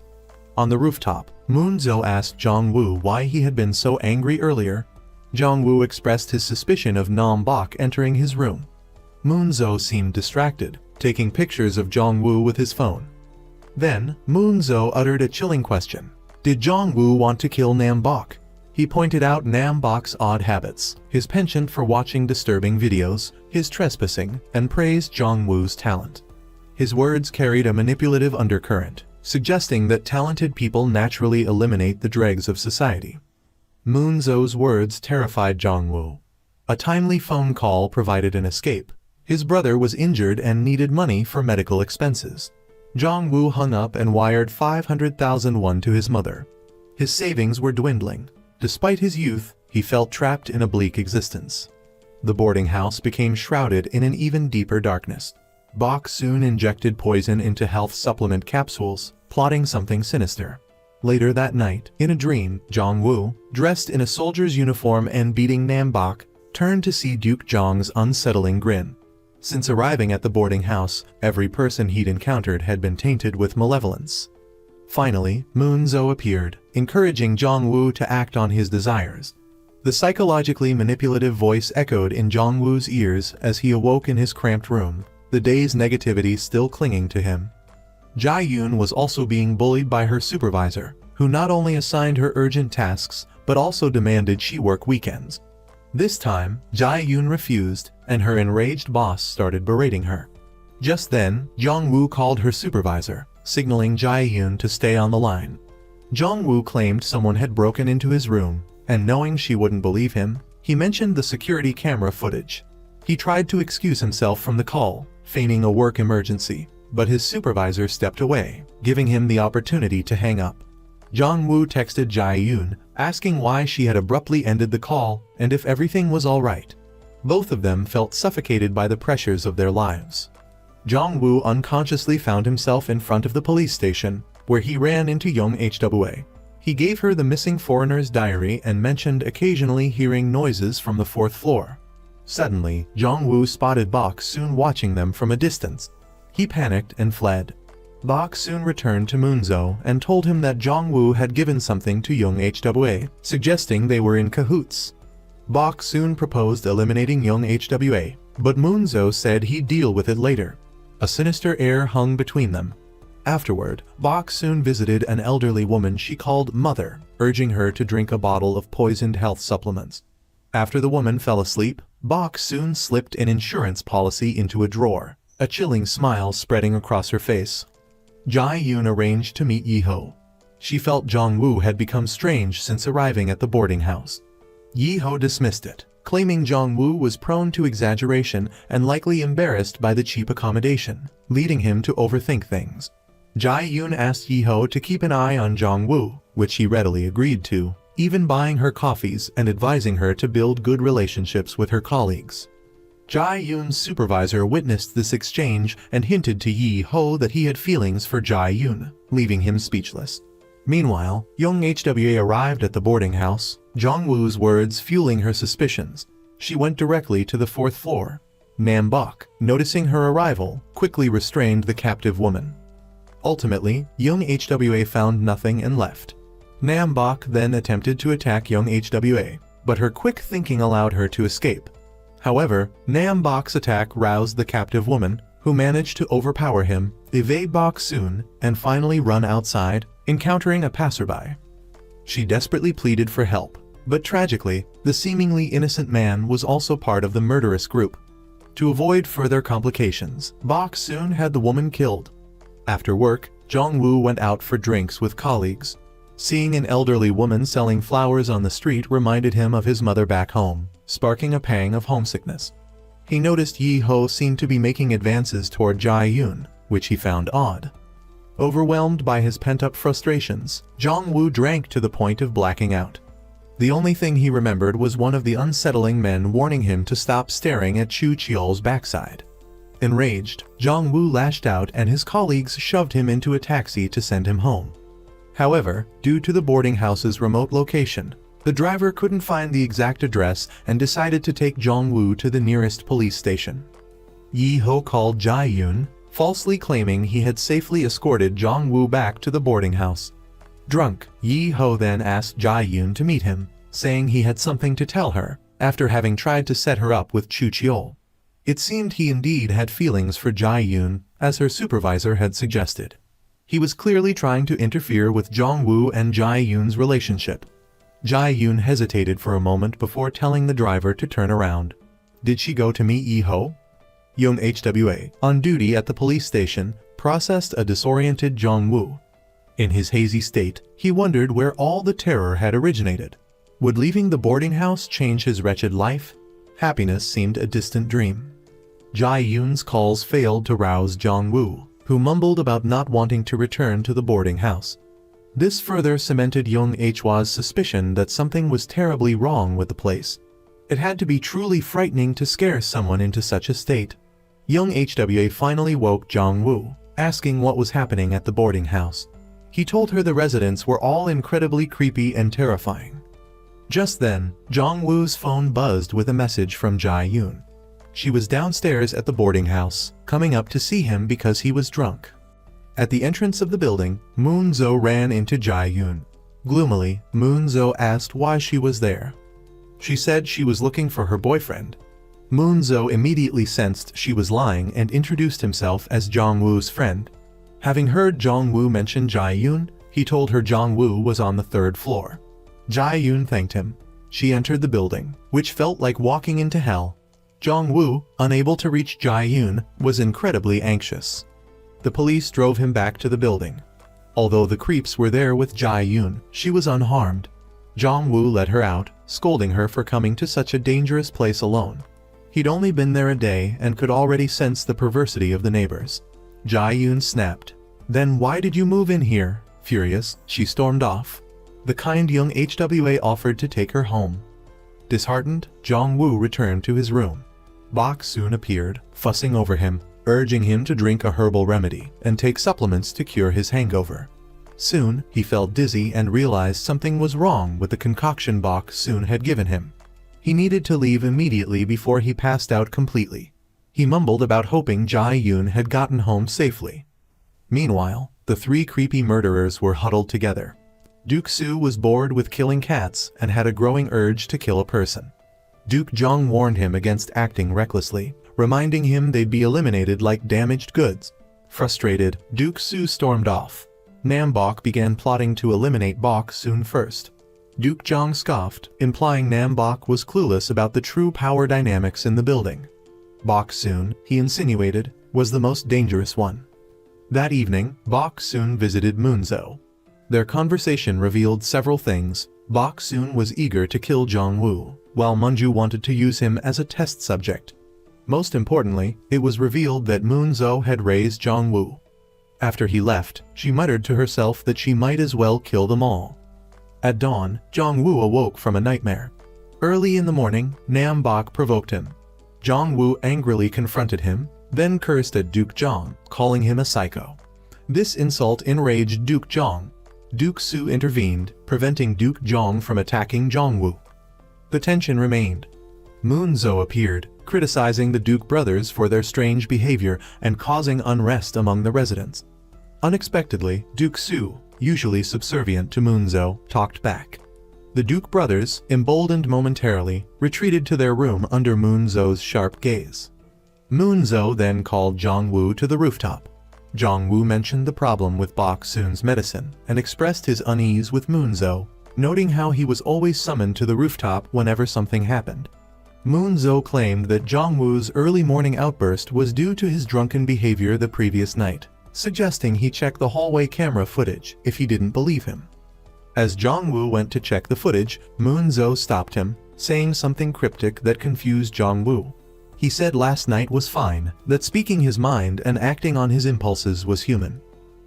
On the rooftop, Moon-zo asked Jong-woo why he had been so angry earlier. Jong-woo expressed his suspicion of Nam-bok entering his room. Moon-zo seemed distracted, taking pictures of Jong-woo with his phone. Then, Moon-zo uttered a chilling question. Did Jong-woo want to kill Nam-bok? He pointed out Nam-bok's odd habits, his penchant for watching disturbing videos, his trespassing, and praised Jong-woo's talent. His words carried a manipulative undercurrent, suggesting that talented people naturally eliminate the dregs of society. Moon-zo's words terrified Jong-woo. A timely phone call provided an escape. His brother was injured and needed money for medical expenses. Jong-woo hung up and wired 500,000 won to his mother. His savings were dwindling. Despite his youth, he felt trapped in a bleak existence. The boarding house became shrouded in an even deeper darkness. Bok soon injected poison into health supplement capsules, plotting something sinister. Later that night, in a dream, Jong-woo, dressed in a soldier's uniform and beating Nam-bok, turned to see Duke Jong's unsettling grin. Since arriving at the boarding house, every person he'd encountered had been tainted with malevolence. Finally, Moon-zo appeared, encouraging Jong-woo to act on his desires. The psychologically manipulative voice echoed in Jong-woo's ears as he awoke in his cramped room, the day's negativity still clinging to him. Jae-yoon was also being bullied by her supervisor, who not only assigned her urgent tasks but also demanded she work weekends. This time, Jae-yoon refused, and her enraged boss started berating her. Just then, Jong-woo called her supervisor, signaling Jae-yoon to stay on the line. Jong-woo claimed someone had broken into his room, and knowing she wouldn't believe him, he mentioned the security camera footage. He tried to excuse himself from the call, feigning a work emergency, but his supervisor stepped away, giving him the opportunity to hang up. Jong-woo texted Jae-yoon, asking why she had abruptly ended the call and if everything was alright. Both of them felt suffocated by the pressures of their lives. Jong-woo unconsciously found himself in front of the police station, where he ran into Young Hwa. He gave her the missing foreigner's diary and mentioned occasionally hearing noises from the 4th floor. Suddenly, Jong-woo spotted Bok soon watching them from a distance. He panicked and fled. Bok soon returned to Moon-zo and told him that Jong-woo had given something to Young Hwa, suggesting they were in cahoots. Bok soon proposed eliminating Young Hwa, but Moon-zo said he'd deal with it later. A sinister air hung between them. Afterward, Bok soon visited an elderly woman she called Mother, urging her to drink a bottle of poisoned health supplements. After the woman fell asleep, Bok soon slipped an insurance policy into a drawer, a chilling smile spreading across her face. Jae-yoon arranged to meet Yi-ho. She felt Jong-woo had become strange since arriving at the boarding house. Yi-ho dismissed it, claiming Jong-woo was prone to exaggeration and likely embarrassed by the cheap accommodation, leading him to overthink things. Jae-yoon asked Yi-ho to keep an eye on Jong-woo, which he readily agreed to, even buying her coffees and advising her to build good relationships with her colleagues. Jae-yoon's supervisor witnessed this exchange and hinted to Yi-ho that he had feelings for Jae-yoon, leaving him speechless. Meanwhile, Young Hwa arrived at the boarding house, Jong-woo's words fueling her suspicions. She went directly to the 4th floor. Nam-bok, noticing her arrival, quickly restrained the captive woman. Ultimately, Young Hwa found nothing and left. Nam-bok then attempted to attack Young Hwa, but her quick thinking allowed her to escape. However, Nam-bok's attack roused the captive woman, who managed to overpower him, evade Bok soon, and finally run outside, encountering a passerby. She desperately pleaded for help, but tragically, the seemingly innocent man was also part of the murderous group. To avoid further complications, Bok soon had the woman killed. After work, Jong-woo went out for drinks with colleagues. Seeing an elderly woman selling flowers on the street reminded him of his mother back home, sparking a pang of homesickness. He noticed Yi-ho seemed to be making advances toward Jae-yoon, which he found odd. Overwhelmed by his pent-up frustrations, Jong-woo drank to the point of blacking out. The only thing he remembered was one of the unsettling men warning him to stop staring at Chu Cheol's backside. Enraged, Jong-woo lashed out and his colleagues shoved him into a taxi to send him home. However, due to the boarding house's remote location, the driver couldn't find the exact address and decided to take Jong-woo to the nearest police station. Yi-ho called Jae-yoon, falsely claiming he had safely escorted Jong-woo back to the boarding house. Drunk, Yi-ho then asked Jae-yoon to meet him, saying he had something to tell her, after having tried to set her up with Chu Cheol. It seemed he indeed had feelings for Jae-yoon, as her supervisor had suggested. He was clearly trying to interfere with Jong-woo and Jae-yoon's relationship. Jae-yoon hesitated for a moment before telling the driver to turn around. Did she go to meet Yi-ho? Young Hwa, on duty at the police station, processed a disoriented Jong-woo. In his hazy state, he wondered where all the terror had originated. Would leaving the boarding house change his wretched life? Happiness seemed a distant dream. Jae-yoon's calls failed to rouse Jong-woo, who mumbled about not wanting to return to the boarding house. This further cemented Young Hwa's suspicion that something was terribly wrong with the place. It had to be truly frightening to scare someone into such a state. Young HWA finally woke Jong-woo, asking what was happening at the boarding house. He told her the residents were all incredibly creepy and terrifying. Just then, Jong-woo's phone buzzed with a message from Jae-yoon. She was downstairs at the boarding house, coming up to see him because he was drunk. At the entrance of the building, Moon-zo ran into Jae-yoon. Gloomily, Moon-zo asked why she was there. She said she was looking for her boyfriend. Moon-zo immediately sensed she was lying and introduced himself as Jong-woo's friend. Having heard Jong-woo mention Jae-yoon, he told her Jong-woo was on the 3rd floor. Jae-yoon thanked him. She entered the building, which felt like walking into hell. Jong-woo, unable to reach Jae-yoon, was incredibly anxious. The police drove him back to the building. Although the creeps were there with Jae-yoon, she was unharmed. Jong-woo let her out, scolding her for coming to such a dangerous place alone. He'd only been there a day and could already sense the perversity of the neighbors. Jae-yoon snapped. "Then why did you move in here?" Furious, she stormed off. The kind young HWA offered to take her home. Disheartened, Jong-woo returned to his room. Bok soon appeared, fussing over him, urging him to drink a herbal remedy and take supplements to cure his hangover. Soon, he felt dizzy and realized something was wrong with the concoction Bok soon had given him. He needed to leave immediately before he passed out completely. He mumbled about hoping Jae-yoon had gotten home safely. Meanwhile, the 3 creepy murderers were huddled together. Duke-soo was bored with killing cats and had a growing urge to kill a person. Duke Jong warned him against acting recklessly, reminding him they'd be eliminated like damaged goods. Frustrated, Duke-soo stormed off. Nam-bok began plotting to eliminate Bok soon first. Duke Jong scoffed, implying Nam-bok was clueless about the true power dynamics in the building. Bok soon, he insinuated, was the most dangerous one. That evening, Bok soon visited Moon-zo. Their conversation revealed several things. Bok soon was eager to kill Jong-woo, while Munju wanted to use him as a test subject. Most importantly, it was revealed that Moon-zo had raised Jong-woo. After he left, she muttered to herself that she might as well kill them all. At dawn, Jong-woo awoke from a nightmare. Early in the morning, Nam-bok provoked him. Jong-woo angrily confronted him, then cursed at Duke Jong, calling him a psycho. This insult enraged Duke Jong. Duke-soo intervened, preventing Duke Jong from attacking Jong-woo. The tension remained. Moon-zo appeared, criticizing the Duke brothers for their strange behavior and causing unrest among the residents. Unexpectedly, Duke-soo, usually subservient to Moon-zo, talked back. The Duke brothers, emboldened momentarily, retreated to their room under Moon-zo's sharp gaze. Moon-zo then called Jong-woo to the rooftop. Jong-woo mentioned the problem with Bok soon's medicine and expressed his unease with Moon-zo, noting how he was always summoned to the rooftop whenever something happened. Moon-zo claimed that Jong-woo's early morning outburst was due to his drunken behavior the previous night, suggesting he check the hallway camera footage if he didn't believe him. As Jong-woo went to check the footage, Moon-zo stopped him, saying something cryptic that confused Jong-woo. He said last night was fine, that speaking his mind and acting on his impulses was human.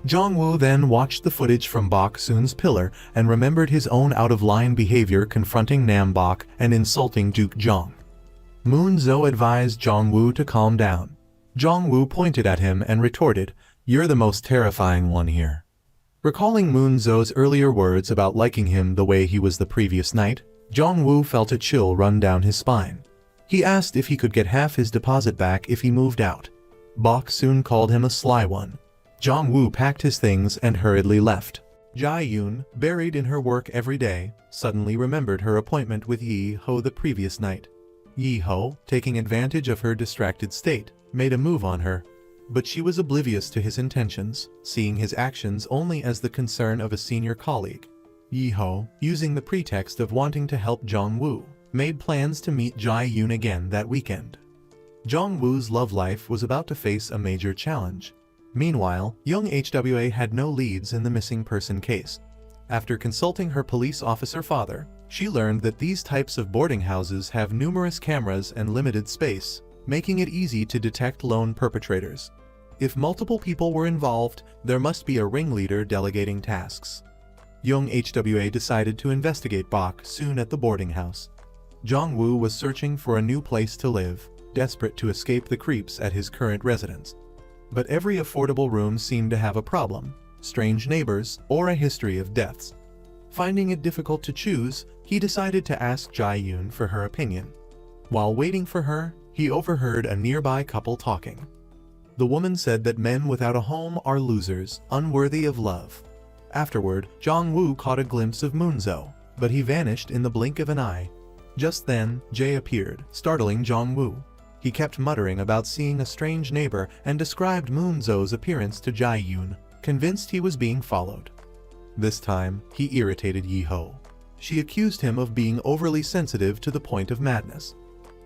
Jong-woo then watched the footage from Bok soon's pillar and remembered his own out-of-line behavior confronting Nam-bok and insulting Duke Jong. Moon-zo advised Jong-woo to calm down. Jong-woo pointed at him and retorted, "You're the most terrifying one here." Recalling Moon-zo's earlier words about liking him the way he was the previous night, Jong-woo felt a chill run down his spine. He asked if he could get half his deposit back if he moved out. Bok soon called him a sly one. Jong-woo packed his things and hurriedly left. Jae-yoon, buried in her work every day, suddenly remembered her appointment with Yi-ho the previous night. Yi-ho, taking advantage of her distracted state, made a move on her. But she was oblivious to his intentions, seeing his actions only as the concern of a senior colleague. Yi-ho, using the pretext of wanting to help Jong-woo, made plans to meet Jae-yoon again that weekend. Jong-woo's love life was about to face a major challenge. Meanwhile, young HWA had no leads in the missing person case. After consulting her police officer father, she learned that these types of boarding houses have numerous cameras and limited space, making it easy to detect lone perpetrators. If multiple people were involved, there must be a ringleader delegating tasks. Young HWA decided to investigate Bok soon at the boarding house. Jong-woo was searching for a new place to live, desperate to escape the creeps at his current residence. But every affordable room seemed to have a problem, strange neighbors, or a history of deaths. Finding it difficult to choose, he decided to ask Jae-yoon for her opinion. While waiting for her, he overheard a nearby couple talking. The woman said that men without a home are losers, unworthy of love. Afterward, Jong-woo caught a glimpse of Moon-zo, but he vanished in the blink of an eye. Just then, Jae appeared, startling Jong-woo. He kept muttering about seeing a strange neighbor and described Moon-zo's appearance to Jae-yoon, convinced he was being followed. This time, he irritated Yi-ho. She accused him of being overly sensitive to the point of madness.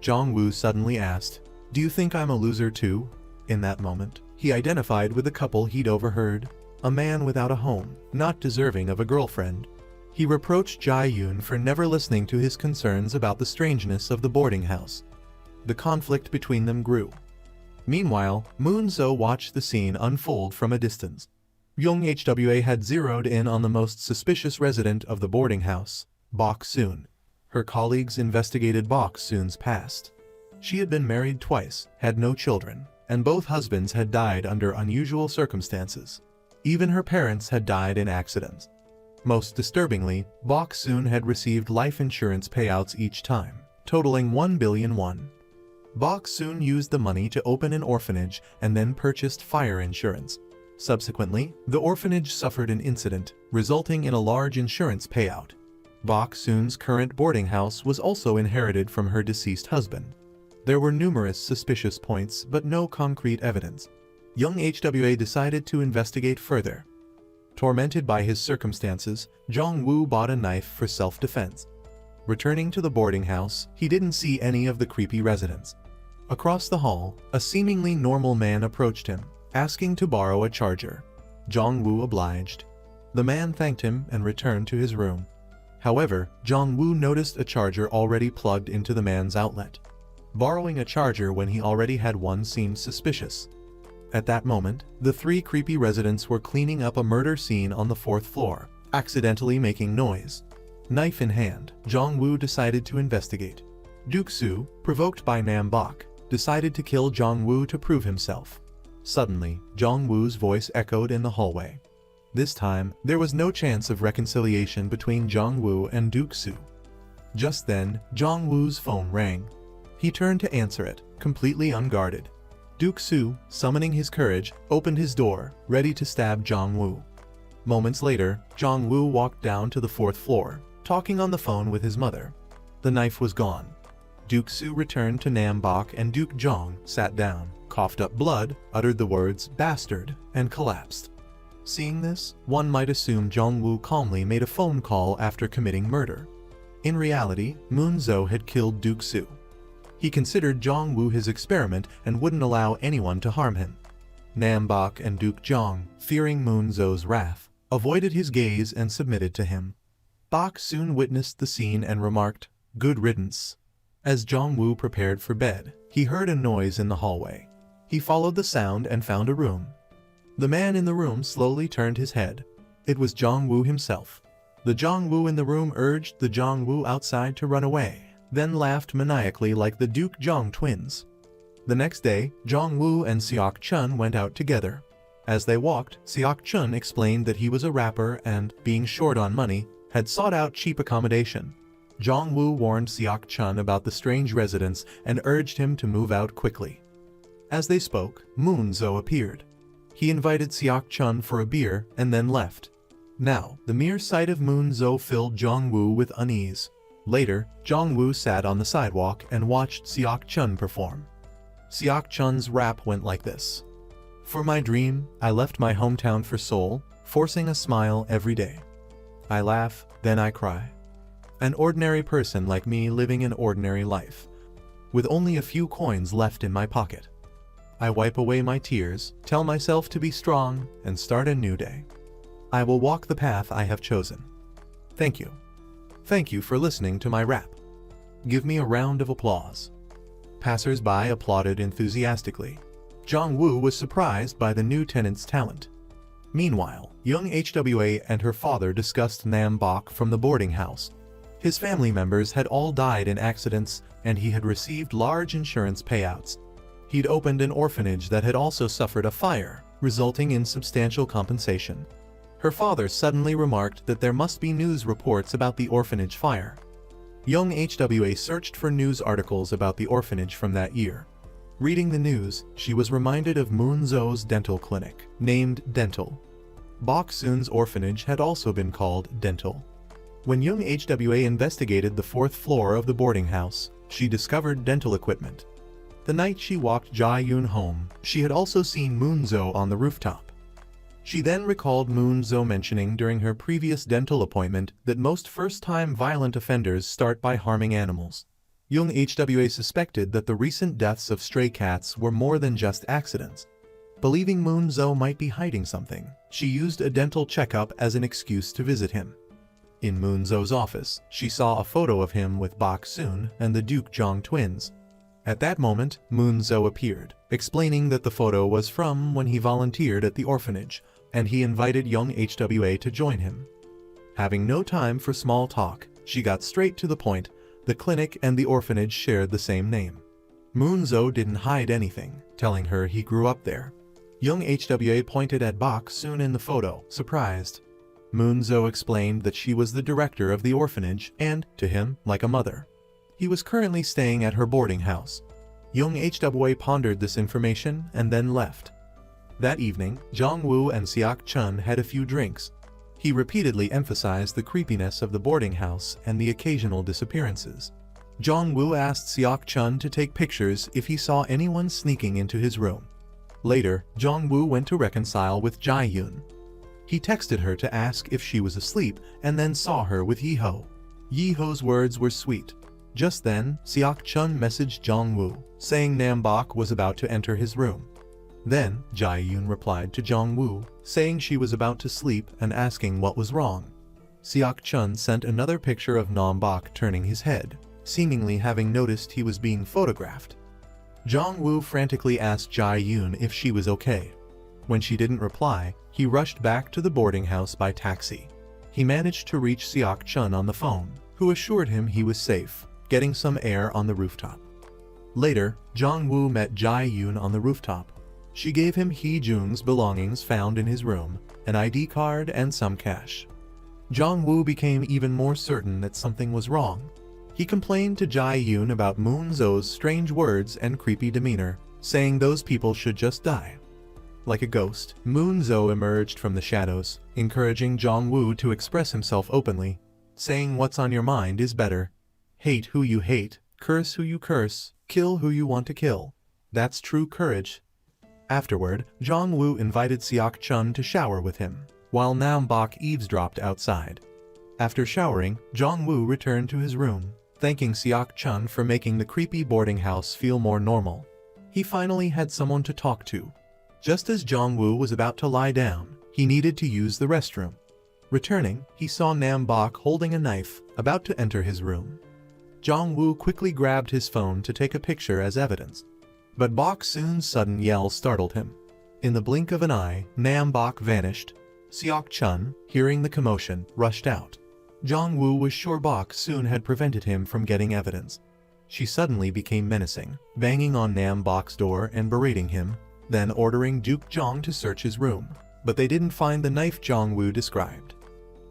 Jong-woo suddenly asked, "Do you think I'm a loser too?" In that moment, he identified with the couple he'd overheard, a man without a home, not deserving of a girlfriend. He reproached Jae-yoon for never listening to his concerns about the strangeness of the boarding house. The conflict between them grew. Meanwhile, Moon-zo watched the scene unfold from a distance. Young Hwa had zeroed in on the most suspicious resident of the boarding house, Bok-soon. Her colleagues investigated Bok-soon's past. She had been married twice, had no children, and both husbands had died under unusual circumstances. Even her parents had died in accidents. Most disturbingly, Bok-soon had received life insurance payouts each time, totaling 1 billion won. Bok-soon used the money to open an orphanage and then purchased fire insurance. Subsequently, the orphanage suffered an incident, resulting in a large insurance payout. Bok-soon's current boarding house was also inherited from her deceased husband. There were numerous suspicious points but no concrete evidence. Young Hwa decided to investigate further. Tormented by his circumstances, Jong-woo bought a knife for self-defense. Returning to the boarding house, he didn't see any of the creepy residents. Across the hall, a seemingly normal man approached him, asking to borrow a charger. Jong-woo obliged. The man thanked him and returned to his room. However, Jong-woo noticed a charger already plugged into the man's outlet. Borrowing a charger when he already had one seemed suspicious. At that moment, the three creepy residents were cleaning up a murder scene on the 4th floor, accidentally making noise. Knife in hand, Jong-woo decided to investigate. Duke-soo, provoked by Nam-bok, decided to kill Jong-woo to prove himself. Suddenly, Jong-woo's voice echoed in the hallway. This time, there was no chance of reconciliation between Jong-woo and Duke-soo. Just then, Jong-woo's phone rang. He turned to answer it, completely unguarded. Duke-soo, summoning his courage, opened his door, ready to stab Jong-woo. Moments later, Jong-woo walked down to the 4th floor, talking on the phone with his mother. The knife was gone. Duke-soo returned to Nam-bok and Duke-jong sat down, coughed up blood, uttered the words "bastard," and collapsed. Seeing this, one might assume Jong-woo calmly made a phone call after committing murder. In reality, Moon-zo had killed Duke-soo. He considered Jong-woo his experiment and wouldn't allow anyone to harm him. Nam-bok and Duke-jong, fearing Moon-zo's wrath, avoided his gaze and submitted to him. Bok soon witnessed the scene and remarked, "Good riddance." As Jong-woo prepared for bed, he heard a noise in the hallway. He followed the sound and found a room. The man in the room slowly turned his head. It was Jong-woo himself. The Jong-woo in the room urged the Jong-woo outside to run away, then laughed maniacally like the Duke-jong twins. The next day, Jong-woo and Seok-chun went out together. As they walked, Seok-chun explained that he was a rapper and, being short on money, had sought out cheap accommodation. Jong-woo warned Seok-chun about the strange residents and urged him to move out quickly. As they spoke, Moon-zo appeared. He invited Seok-chun for a beer and then left. Now, the mere sight of Moon-zo filled Jong-woo with unease. Later, Jong-woo sat on the sidewalk and watched Seok-chun perform. Seok-chun's rap went like this. "For my dream, I left my hometown for Seoul, forcing a smile every day. I laugh, then I cry. An ordinary person like me living an ordinary life, with only a few coins left in my pocket. I wipe away my tears, tell myself to be strong, and start a new day. I will walk the path I have chosen. Thank you. Thank you for listening to my rap. Give me a round of applause." Passers-by applauded enthusiastically. Jong-woo was surprised by the new tenant's talent. Meanwhile, young Hwa and her father discussed Nam-bok from the boarding house. His family members had all died in accidents, and he had received large insurance payouts. He'd opened an orphanage that had also suffered a fire, resulting in substantial compensation. Her father suddenly remarked that there must be news reports about the orphanage fire. Young HWA searched for news articles about the orphanage from that year. Reading the news, she was reminded of Moonzo's dental clinic, named Dental. Bok Soon's orphanage had also been called Dental. When young HWA investigated the fourth floor of the boarding house, she discovered dental equipment. The night she walked Jae-yoon home, she had also seen Moonzo on the rooftop. She then recalled Moonzo mentioning during her previous dental appointment that most first-time violent offenders start by harming animals. Young HWA suspected that the recent deaths of stray cats were more than just accidents. Believing Moonzo might be hiding something, she used a dental checkup as an excuse to visit him. In Moonzo's office, she saw a photo of him with Bok Soon and the Duke Jong twins. At that moment, Moonzo appeared, explaining that the photo was from when he volunteered at the orphanage, and he invited young HWA to join him. Having no time for small talk, she got straight to the point. The clinic and the orphanage shared the same name. Moonzo didn't hide anything, telling her he grew up there. Young HWA pointed at Bok Soon in the photo, surprised. Moonzo explained that she was the director of the orphanage and, to him, like a mother. He was currently staying at her boarding house. Young HWA pondered this information and then left. That evening, Jong-woo and Seok-chun had a few drinks. He repeatedly emphasized the creepiness of the boarding house and the occasional disappearances. Jong-woo asked Seok-chun to take pictures if he saw anyone sneaking into his room. Later, Jong-woo went to reconcile with Jae-yoon. He texted her to ask if she was asleep and then saw her with Yi-ho. Yi-ho's words were sweet. Just then, Seok-chun messaged Jong-woo, saying Nam-bok was about to enter his room. Then, Jae-yoon replied to Jong-woo, saying she was about to sleep and asking what was wrong. Seok-chun sent another picture of Nam-bok turning his head, seemingly having noticed he was being photographed. Jong-woo frantically asked Jae-yoon if she was okay. When she didn't reply, he rushed back to the boarding house by taxi. He managed to reach Seok-chun on the phone, who assured him he was safe, getting some air on the rooftop. Later, Jong-woo met Jae-yoon on the rooftop. She gave him Hee-jung's belongings found in his room, an ID card and some cash. Jong-woo became even more certain that something was wrong. He complained to Jae-yoon about Moonzo's strange words and creepy demeanor, saying those people should just die. Like a ghost, Moonzo emerged from the shadows, encouraging Jong-woo to express himself openly, saying what's on your mind is better. Hate who you hate, curse who you curse, kill who you want to kill. That's true courage. Afterward, Jong-woo invited Seok-chun to shower with him, while Nam-bok eavesdropped outside. After showering, Jong-woo returned to his room, thanking Seok-chun for making the creepy boarding house feel more normal. He finally had someone to talk to. Just as Jong-woo was about to lie down, he needed to use the restroom. Returning, he saw Nam-bok holding a knife, about to enter his room. Jong-woo quickly grabbed his phone to take a picture as evidence. But Bok Soon's sudden yell startled him. In the blink of an eye, Nam-bok vanished. Seok-chun, hearing the commotion, rushed out. Jong-woo was sure Bok Soon had prevented him from getting evidence. She suddenly became menacing, banging on Nam-bok's door and berating him, then ordering Duke Jong to search his room. But they didn't find the knife Jong-woo described.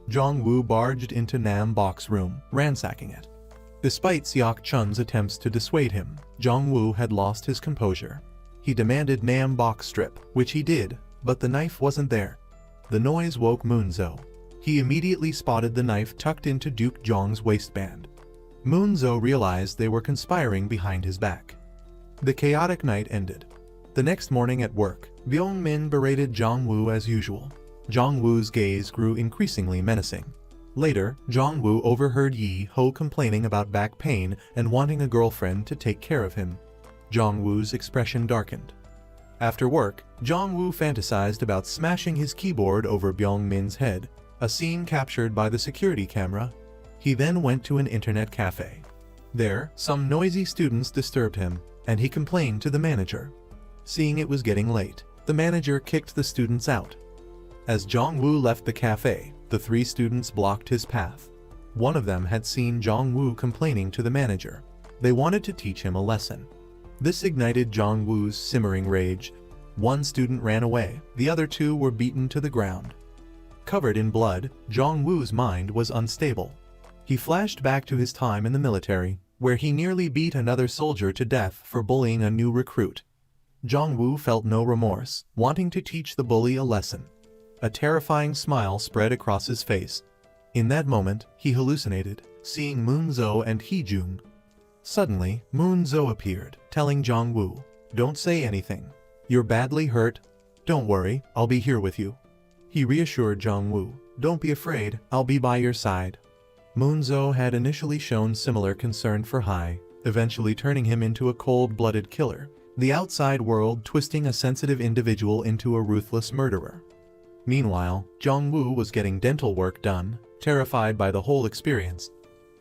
Jong-woo barged into Nam-bok's room, ransacking it. Despite Seok-chun's attempts to dissuade him, Jong-woo had lost his composure. He demanded Nam-bok strip, which he did, but the knife wasn't there. The noise woke Moonzo. He immediately spotted the knife tucked into Duke Jong's waistband. Moonzo realized they were conspiring behind his back. The chaotic night ended. The next morning at work, Byung-min berated Jong-woo as usual. Jong-woo's gaze grew increasingly menacing. Later, Jong-woo overheard Yi-ho complaining about back pain and wanting a girlfriend to take care of him. Jong-woo's expression darkened. After work, Jong-woo fantasized about smashing his keyboard over Byung-min's head, a scene captured by the security camera. He then went to an internet cafe. There, some noisy students disturbed him, and he complained to the manager. Seeing it was getting late, the manager kicked the students out. As Jong-woo left the cafe, the three students blocked his path. One of them had seen Jong-woo complaining to the manager. They wanted to teach him a lesson. This ignited Jong-woo's simmering rage. One student ran away, the other two were beaten to the ground. Covered in blood, Jong-woo's mind was unstable. He flashed back to his time in the military, where he nearly beat another soldier to death for bullying a new recruit. Jong-woo felt no remorse, wanting to teach the bully a lesson. A terrifying smile spread across his face. In that moment, he hallucinated, seeing Moon-zo and Hee-jung. Suddenly, Moon-zo appeared, telling Jong-woo, "Don't say anything. You're badly hurt. Don't worry, I'll be here with you." He reassured Jong-woo, "Don't be afraid, I'll be by your side." Moon-zo had initially shown similar concern for Hai, eventually turning him into a cold-blooded killer, the outside world twisting a sensitive individual into a ruthless murderer. Meanwhile, Jong-woo was getting dental work done, terrified by the whole experience.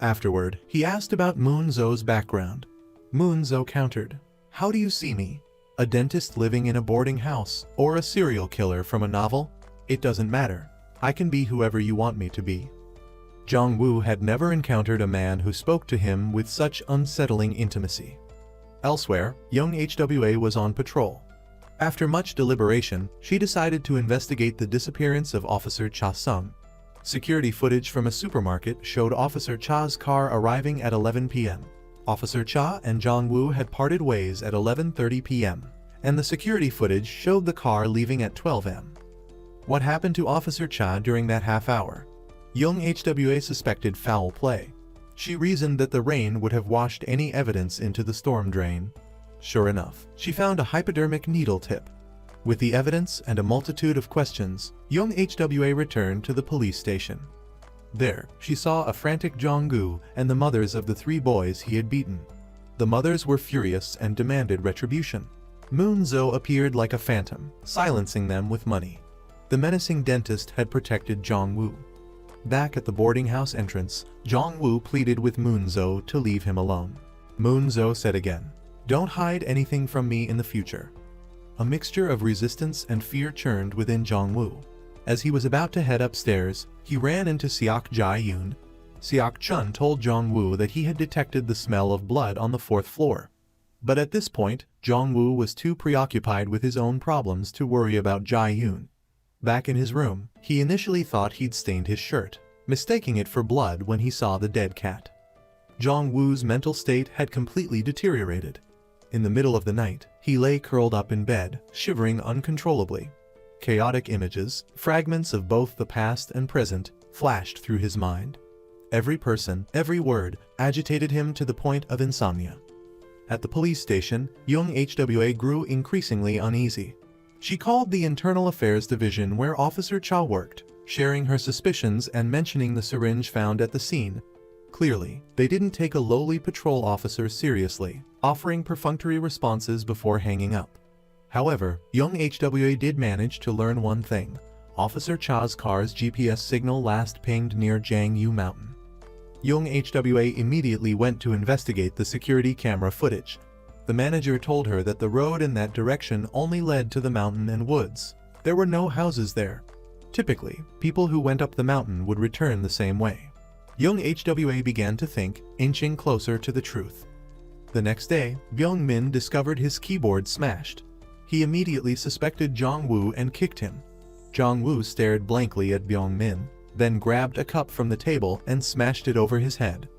Afterward, he asked about Moon-zo's background. Moon-zo countered, "How do you see me? A dentist living in a boarding house, or a serial killer from a novel? It doesn't matter. I can be whoever you want me to be." Jong-woo had never encountered a man who spoke to him with such unsettling intimacy. Elsewhere, young HWA was on patrol. After much deliberation, she decided to investigate the disappearance of Officer Cha Sung. Security footage from a supermarket showed Officer Cha's car arriving at 11 p.m. Officer Cha and Jong-woo had parted ways at 11:30 p.m., and the security footage showed the car leaving at 12 a.m. What happened to Officer Cha during that half hour? Young HWA suspected foul play. She reasoned that the rain would have washed any evidence into the storm drain. Sure enough, she found a hypodermic needle tip. With the evidence and a multitude of questions, young HWA returned to the police station. There, she saw a frantic Jong-woo and the mothers of the 3 boys he had beaten. The mothers were furious and demanded retribution. Moon-zo appeared like a phantom, silencing them with money. The menacing dentist had protected Jong-woo. Back at the boarding house entrance, Jong-woo pleaded with Moon-zo to leave him alone. Moon-zo said again, "Don't hide anything from me in the future." A mixture of resistance and fear churned within Jong-woo. As he was about to head upstairs, he ran into Seok Jae-yoon. Seok Chun told Jong-woo that he had detected the smell of blood on the 4th floor. But at this point, Jong-woo was too preoccupied with his own problems to worry about Jae-yoon. Back in his room, he initially thought he'd stained his shirt, mistaking it for blood when he saw the dead cat. Jong-woo's mental state had completely deteriorated. In the middle of the night, he lay curled up in bed, shivering uncontrollably. Chaotic images, fragments of both the past and present, flashed through his mind. Every person, every word, agitated him to the point of insomnia. At the police station, young HWA grew increasingly uneasy. She called the Internal Affairs Division where Officer Cha worked, sharing her suspicions and mentioning the syringe found at the scene. Clearly, they didn't take a lowly patrol officer seriously, offering perfunctory responses before hanging up. However, young HWA did manage to learn one thing. Officer Cha's car's GPS signal last pinged near Jangyu Mountain. Young HWA immediately went to investigate the security camera footage. The manager told her that the road in that direction only led to the mountain and woods. There were no houses there. Typically, people who went up the mountain would return the same way. Young HWA began to think, inching closer to the truth. The next day, Byung-min discovered his keyboard smashed. He immediately suspected Jong-woo and kicked him. Jong-woo stared blankly at Byung-min, then grabbed a cup from the table and smashed it over his head.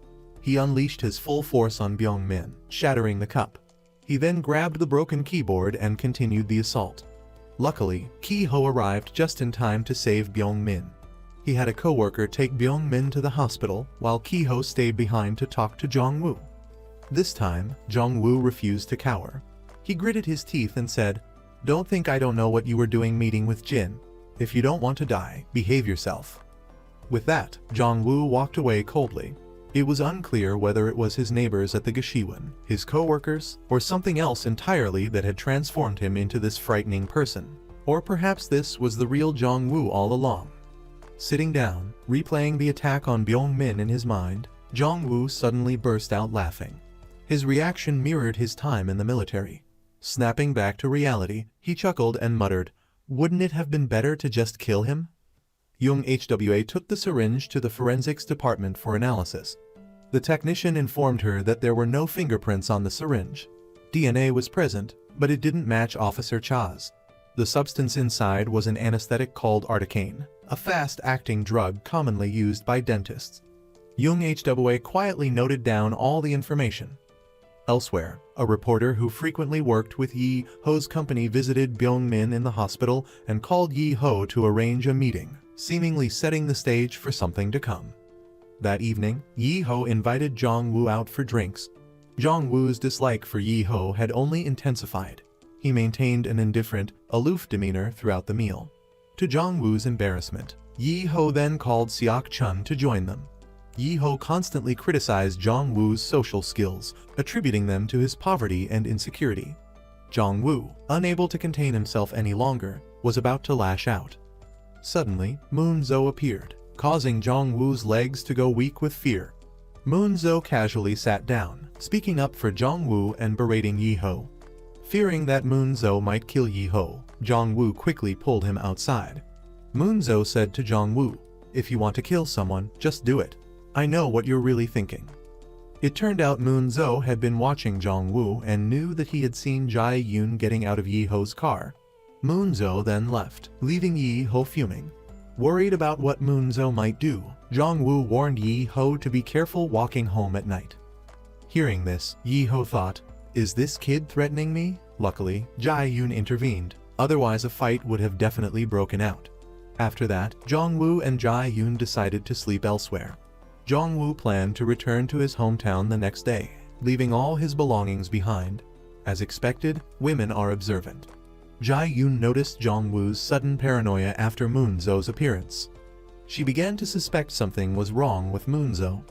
He unleashed his full force on Byung-min, shattering the cup. He then grabbed the broken keyboard and continued the assault. Luckily, Ki-ho arrived just in time to save Byung-min. He had a co-worker take Byung-min to the hospital, while Ki-ho stayed behind to talk to Jong-woo. This time, Jong-woo refused to cower. He gritted his teeth and said, "Don't think I don't know what you were doing meeting with Jin. If you don't want to die, behave yourself." With that, Jong-woo walked away coldly. It was unclear whether it was his neighbors at the Gashiwon, his co-workers, or something else entirely that had transformed him into this frightening person. Or perhaps this was the real Jong-woo all along. Sitting down, replaying the attack on Byung-min in his mind, Jong-woo suddenly burst out laughing. His reaction mirrored his time in the military. Snapping back to reality, he chuckled and muttered, "Wouldn't it have been better to just kill him?" Jung Hwa took the syringe to the forensics department for analysis. The technician informed her that there were no fingerprints on the syringe. DNA was present, but it didn't match Officer Cha's. The substance inside was an anesthetic called articaine, a fast-acting drug commonly used by dentists. Jung Hwa quietly noted down all the information. Elsewhere, a reporter who frequently worked with Yi Ho's company visited Byung-min in the hospital and called Yi Ho to arrange a meeting, seemingly setting the stage for something to come. That evening, Yi Ho invited Jong-woo out for drinks. Jong-woo's dislike for Yi Ho had only intensified. He maintained an indifferent, aloof demeanor throughout the meal. To Jong-woo's embarrassment, Yi Ho then called Seok-chun to join them. Yi Ho constantly criticized Jong-woo's social skills, attributing them to his poverty and insecurity. Jong-woo, unable to contain himself any longer, was about to lash out. Suddenly, Moon-zo appeared, causing Jong-woo's legs to go weak with fear. Moon-zo casually sat down, speaking up for Jong-woo and berating Yi Ho. Fearing that Moon-zo might kill Yi Ho, Jong-woo quickly pulled him outside. Moon-zo said to Jong-woo, "If you want to kill someone, just do it. I know what you're really thinking." It turned out Moon-zo had been watching Jong-woo and knew that he had seen Jae-yoon getting out of Yi Ho's car. Moon-zo then left, leaving Yi Ho fuming. Worried about what Moon-zo might do, Jong-woo warned Yi Ho to be careful walking home at night. Hearing this, Yi Ho thought, "Is this kid threatening me?" Luckily, Jae-yoon intervened, otherwise a fight would have definitely broken out. After that, Jong-woo and Jae-yoon decided to sleep elsewhere. Jong-woo planned to return to his hometown the next day, leaving all his belongings behind. As expected, women are observant. Jae-yoon noticed Jong-woo's sudden paranoia after Moon-zo's appearance. She began to suspect something was wrong with Moon-zo.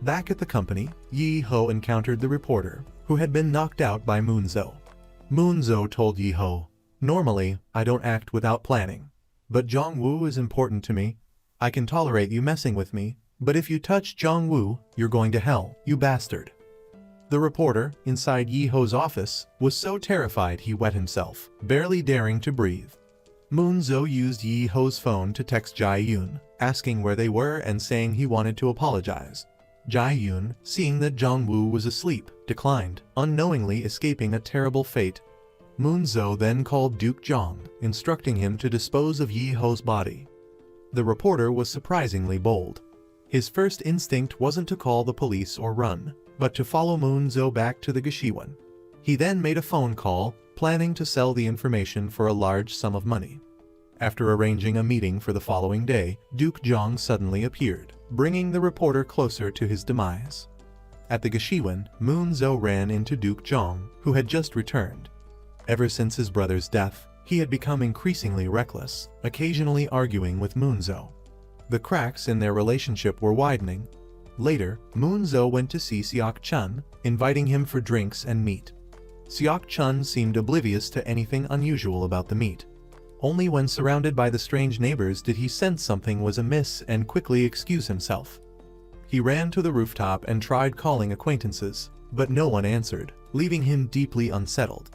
Back at the company, Yi Ho encountered the reporter, who had been knocked out by Moon-zo. Moon-zo told Yi Ho, "Normally, I don't act without planning. But Jong-woo is important to me. I can tolerate you messing with me, but if you touch Jong-woo, you're going to hell, you bastard." The reporter, inside Yi Ho's office, was so terrified he wet himself, barely daring to breathe. Moon-zo used Yi Ho's phone to text Jae-yoon, asking where they were and saying he wanted to apologize. Jae-yoon, seeing that Jong-woo was asleep, declined, unknowingly escaping a terrible fate. Moon-zo then called Duke Jong, instructing him to dispose of Yi Ho's body. The reporter was surprisingly bold. His first instinct wasn't to call the police or run, but to follow Moon-zo back to the Gashiwon. He then made a phone call, planning to sell the information for a large sum of money. After arranging a meeting for the following day, Duke Jong suddenly appeared, bringing the reporter closer to his demise. At the Gashiwon, Moon-zo ran into Duke Jong, who had just returned. Ever since his brother's death, he had become increasingly reckless, occasionally arguing with Moon-zo. The cracks in their relationship were widening. Later, Moon-zo went to see Seok-chun, inviting him for drinks and meat. Seok-chun seemed oblivious to anything unusual about the meet. Only when surrounded by the strange neighbors did he sense something was amiss and quickly excuse himself. He ran to the rooftop and tried calling acquaintances, but no one answered, leaving him deeply unsettled.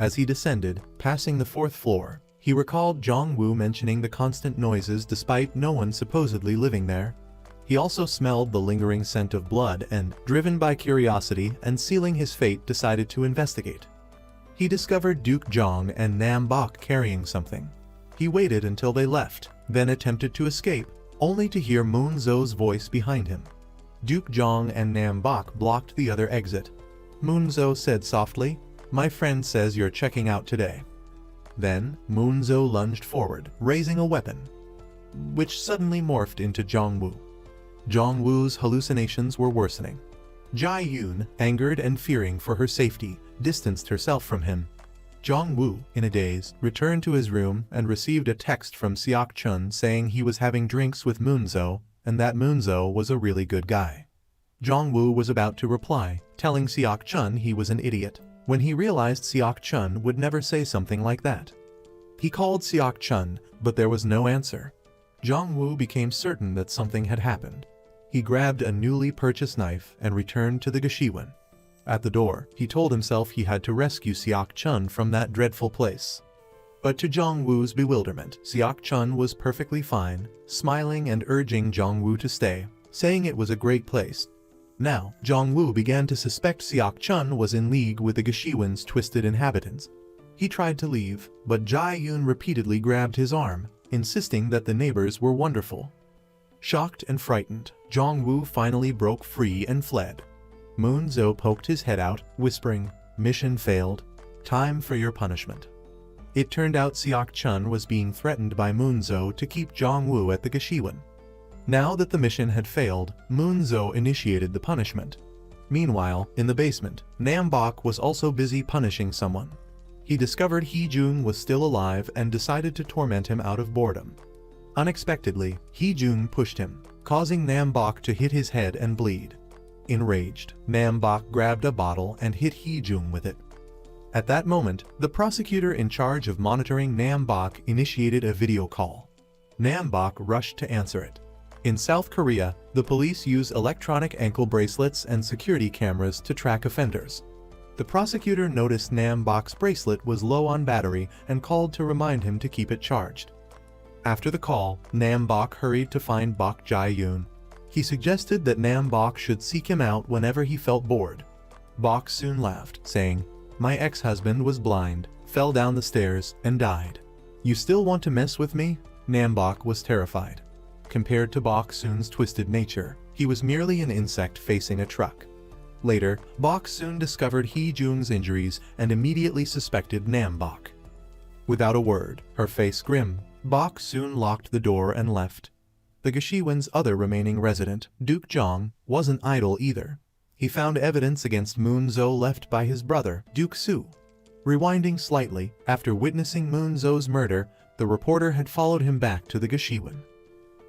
As he descended, passing the 4th floor, he recalled Jong-woo mentioning the constant noises despite no one supposedly living there. He also smelled the lingering scent of blood and, driven by curiosity and sealing his fate, decided to investigate. He discovered Duke Jong and Nam Bok carrying something. He waited until they left, then attempted to escape, only to hear Moon-zo's voice behind him. Duke Jong and Nam Bok blocked the other exit. Moon-zo said softly, "My friend says you're checking out today." Then, Moon-zo lunged forward, raising a weapon, which suddenly morphed into Jong-woo. Jong-woo's hallucinations were worsening. Jae-yoon, angered and fearing for her safety, distanced herself from him. Jong-woo, in a daze, returned to his room and received a text from Seok-chun saying he was having drinks with Moon-zo, and that Moon-zo was a really good guy. Jong-woo was about to reply, telling Seok-chun he was an idiot, when he realized Seok-chun would never say something like that. He called Seok-chun, but there was no answer. Jong-woo became certain that something had happened. He grabbed a newly purchased knife and returned to the Gashiwon. At the door, he told himself he had to rescue Seok-chun from that dreadful place. But to Jong-woo's bewilderment, Seok-chun was perfectly fine, smiling and urging Jong-woo to stay, saying it was a great place. Now, Jong-woo began to suspect Seok-chun was in league with the Gashiwon's twisted inhabitants. He tried to leave, but Jae-yoon repeatedly grabbed his arm, insisting that the neighbors were wonderful. Shocked and frightened, Jong-woo finally broke free and fled. Moon-zo poked his head out, whispering, "Mission failed. Time for your punishment." It turned out Seok-chun was being threatened by Moon-zo to keep Jong-woo at the Gashiwon. Now that the mission had failed, Moon-zo initiated the punishment. Meanwhile, in the basement, Nam-bok was also busy punishing someone. He discovered Hee-jung was still alive and decided to torment him out of boredom. Unexpectedly, Hee-jung pushed him, causing Nam-bok to hit his head and bleed. Enraged, Nam-bok grabbed a bottle and hit Hee-jung with it. At that moment, the prosecutor in charge of monitoring Nam-bok initiated a video call. Nam-bok rushed to answer it. In South Korea, the police use electronic ankle bracelets and security cameras to track offenders. The prosecutor noticed Nam-bok's bracelet was low on battery and called to remind him to keep it charged. After the call, Nam-bok hurried to find Bok Jae-yoon. He suggested that Nam-bok should seek him out whenever he felt bored. Bok soon laughed, saying, "My ex-husband was blind, fell down the stairs, and died. You still want to mess with me?" Nam-bok was terrified. Compared to Bok Soon's twisted nature, he was merely an insect facing a truck. Later, Bok Soon discovered Hee-jung's injuries and immediately suspected Nam-bok. Without a word, her face grim, Bok Soon locked the door and left. The Gashiwon's other remaining resident, Duke Jong, wasn't idle either. He found evidence against Moon-zo left by his brother, Duke Soo. Rewinding slightly, after witnessing Moon-zo's murder, the reporter had followed him back to the Gashiwon.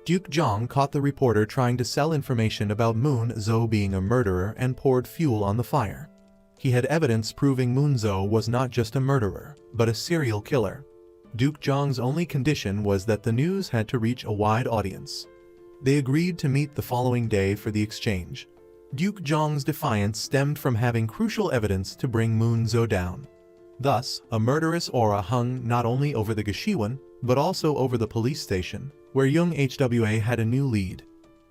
Duke Jong caught the reporter trying to sell information about Moon-zo being a murderer and poured fuel on the fire. He had evidence proving Moon-zo was not just a murderer, but a serial killer. Duke Jong's only condition was that the news had to reach a wide audience. They agreed to meet the following day for the exchange. Duke Jong's defiance stemmed from having crucial evidence to bring Moon-zo down. Thus, a murderous aura hung not only over the Gashiwon, but also over the police station, where Young HWA had a new lead.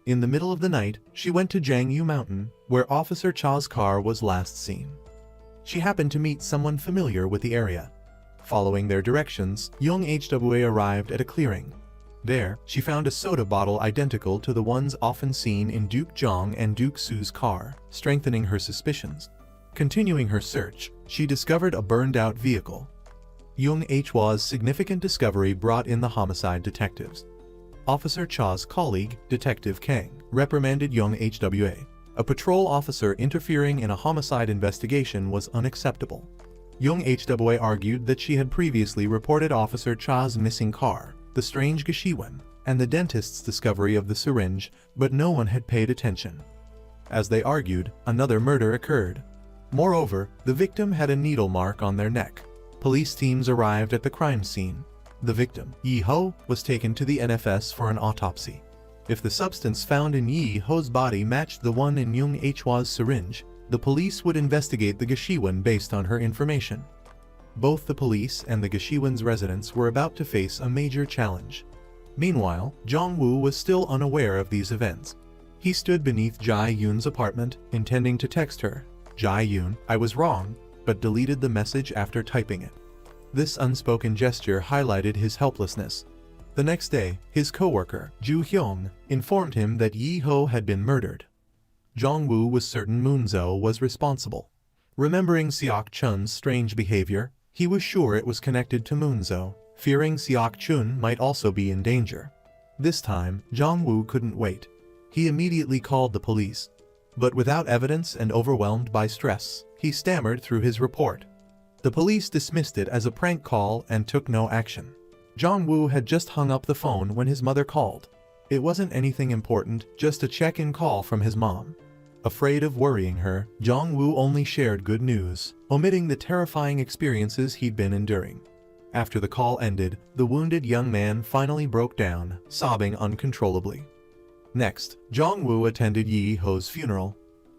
In the middle of the night, she went to Jangyu Mountain, where Officer Cha's car was last seen. She happened to meet someone familiar with the area. Following their directions, Young HWA arrived at a clearing. There, she found a soda bottle identical to the ones often seen in Duke Jong and Duke Soo's car, strengthening her suspicions. Continuing her search, she discovered a burned-out vehicle. Young Hwa's significant discovery brought in the homicide detectives. Officer Cha's colleague, Detective Kang, reprimanded Young HWA. A patrol officer interfering in a homicide investigation was unacceptable. Young HWA argued that she had previously reported Officer Cha's missing car, the strange Gashiwon, and the dentist's discovery of the syringe, but no one had paid attention. As they argued, another murder occurred. Moreover, the victim had a needle mark on their neck. Police teams arrived at the crime scene. The victim, Yi-ho, was taken to the NFS for an autopsy. If the substance found in Yi-ho's body matched the one in Young Hwa's syringe, the police would investigate the Gashiwon based on her information. Both the police and the Gashiwon's residents were about to face a major challenge. Meanwhile, Jong-woo was still unaware of these events. He stood beneath Jae-yoon's apartment, intending to text her, "Jae-yoon, I was wrong," but deleted the message after typing it. This unspoken gesture highlighted his helplessness. The next day, his co-worker, Ju Hyung, informed him that Yi-ho had been murdered. Jong-woo was certain Moon-zo was responsible. Remembering Seok-chun's strange behavior, he was sure it was connected to Moon-zo, fearing Seok-chun might also be in danger. This time, Jong-woo couldn't wait. He immediately called the police. But without evidence and overwhelmed by stress, he stammered through his report. The police dismissed it as a prank call and took no action. Jong-woo had just hung up the phone when his mother called. It wasn't anything important, just a check-in call from his mom. Afraid of worrying her, Jong-woo only shared good news, omitting the terrifying experiences he'd been enduring. After the call ended, the wounded young man finally broke down, sobbing uncontrollably. Next, Jong-woo attended Yi-ho's funeral.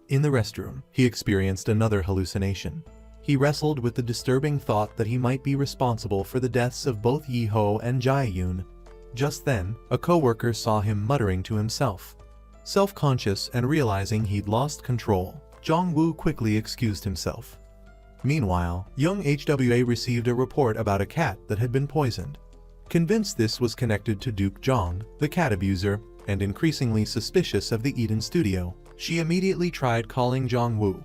In the restroom, he experienced another hallucination. He wrestled with the disturbing thought that he might be responsible for the deaths of both Yi-ho and Jae-yoon. Just then, a co-worker saw him muttering to himself. Self-conscious and realizing he'd lost control, Jong-woo quickly excused himself. Meanwhile, young HWA received a report about a cat that had been poisoned. Convinced this was connected to Duke Jong, the cat abuser, and increasingly suspicious of the Eden studio, she immediately tried calling Jong-woo.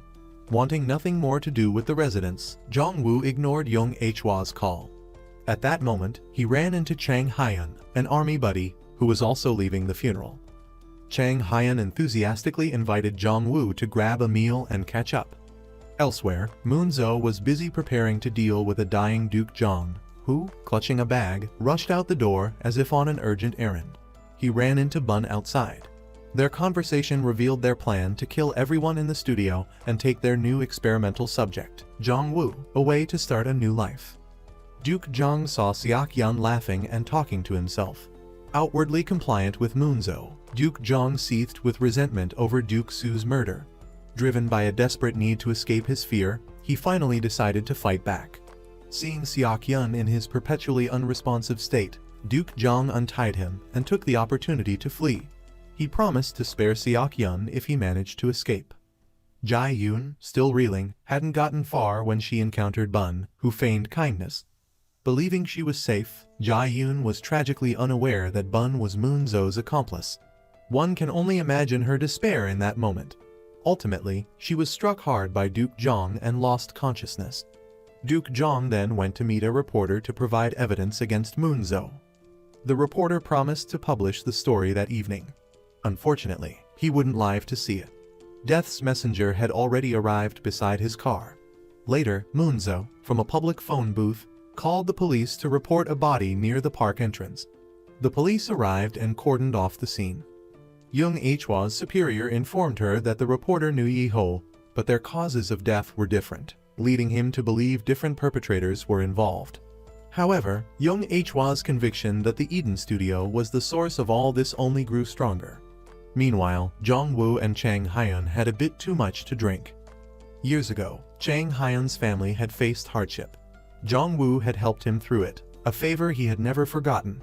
Wanting nothing more to do with the residents, Jong-woo ignored Young Hwa's call. At that moment, he ran into Chang Hyun, an army buddy, who was also leaving the funeral. Chang Hyun enthusiastically invited Jong-woo to grab a meal and catch up. Elsewhere, Moon-zo was busy preparing to deal with a dying Duke Jong, who, clutching a bag, rushed out the door as if on an urgent errand. He ran into Bun outside. Their conversation revealed their plan to kill everyone in the studio and take their new experimental subject, Jong-woo, away to start a new life. Duke Jong saw Seok-yeon laughing and talking to himself. Outwardly compliant with Moon-zo, Duke Jong seethed with resentment over Duke Su's murder. Driven by a desperate need to escape his fear, he finally decided to fight back. Seeing Seok-yeon in his perpetually unresponsive state, Duke Jong untied him and took the opportunity to flee. He promised to spare Seok-yeon if he managed to escape. Jae-yoon, still reeling, hadn't gotten far when she encountered Bun, who feigned kindness. Believing she was safe, Jae-yoon was tragically unaware that Bun was Moon-zo's accomplice. One can only imagine her despair in that moment. Ultimately, she was struck hard by Duke Jong and lost consciousness. Duke Jong then went to meet a reporter to provide evidence against Moon-zo. The reporter promised to publish the story that evening. Unfortunately, he wouldn't live to see it. Death's messenger had already arrived beside his car. Later, Moon-zo, from a public phone booth, called the police to report a body near the park entrance. The police arrived and cordoned off the scene. Young Hwa's superior informed her that the reporter knew Yi-ho, but their causes of death were different, leading him to believe different perpetrators were involved. However, Young Hwa's conviction that the Eden studio was the source of all this only grew stronger. Meanwhile, Jong-woo and Chang Hyun had a bit too much to drink. Years ago, Chang Hyun's family had faced hardship. Jong-woo had helped him through it, a favor he had never forgotten.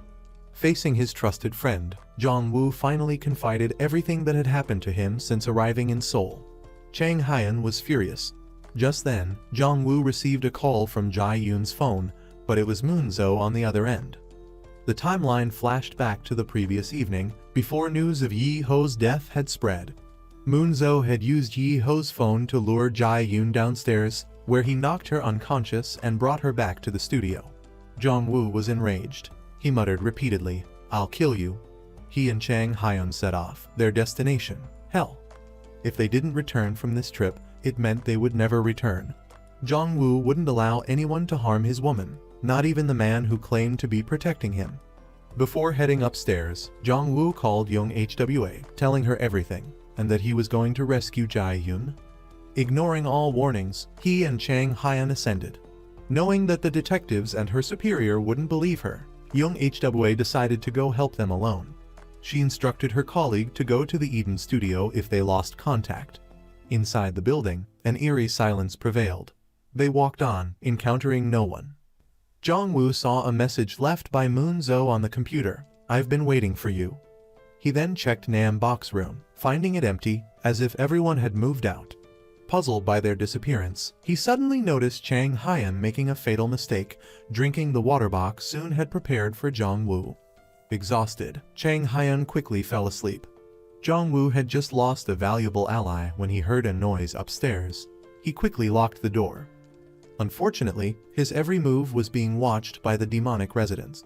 Facing his trusted friend, Jong-woo finally confided everything that had happened to him since arriving in Seoul. Chang Hyun was furious. Just then, Jong-woo received a call from Jae-yoon's phone, but it was Moon-zo on the other end. The timeline flashed back to the previous evening, before news of Yi-ho's death had spread. Moon-zo had used Yi-ho's phone to lure Jae-yoon downstairs, where he knocked her unconscious and brought her back to the studio. Jong-woo was enraged. He muttered repeatedly, "I'll kill you." He and Chang Hyun set off, their destination, hell. If they didn't return from this trip, it meant they would never return. Jong-woo wouldn't allow anyone to harm his woman, not even the man who claimed to be protecting him. Before heading upstairs, Jong-woo called Young Hwa, telling her everything, and that he was going to rescue Jae-yoon. Ignoring all warnings, he and Chang Hyun ascended. Knowing that the detectives and her superior wouldn't believe her, Young Hwa decided to go help them alone. She instructed her colleague to go to the Eden studio if they lost contact. Inside the building, an eerie silence prevailed. They walked on, encountering no one. Jong-woo saw a message left by Moon-zo on the computer, "I've been waiting for you." He then checked Nam Bok's room, finding it empty, as if everyone had moved out. Puzzled by their disappearance, he suddenly noticed Chang Hyun making a fatal mistake, drinking the water Bok soon had prepared for Jong-woo. Exhausted, Chang Hyun quickly fell asleep. Jong-woo had just lost a valuable ally when he heard a noise upstairs. He quickly locked the door. Unfortunately, his every move was being watched by the demonic residents.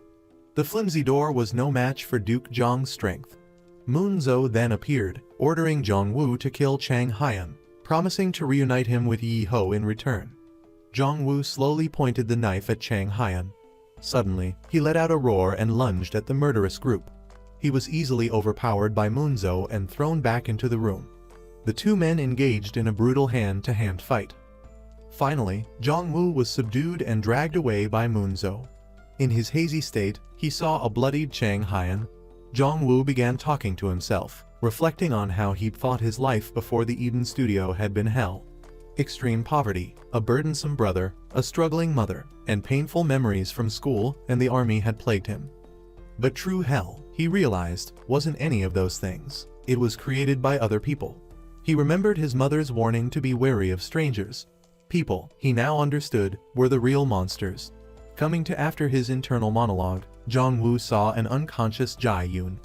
The flimsy door was no match for Duke Jong's strength. Moon-zo then appeared, ordering Jong-woo to kill Chang Hyun, promising to reunite him with Yi-ho in return. Jong-woo slowly pointed the knife at Chang Hyun. Suddenly, he let out a roar and lunged at the murderous group. He was easily overpowered by Moon-zo and thrown back into the room. The two men engaged in a brutal hand-to-hand fight. Finally, Jong-woo was subdued and dragged away by Moon-zo. In his hazy state, he saw a bloodied Chang Hyun. Jong-woo began talking to himself, reflecting on how he'd thought his life before the Eden studio had been hell. extreme poverty, a burdensome brother, a struggling mother, and painful memories from school and the army had plagued him. But true hell, he realized, wasn't any of those things. It was created by other people. He remembered his mother's warning to be wary of strangers. People, he now understood, were the real monsters. Coming to after his internal monologue, Jong-woo saw an unconscious Jae-yoon.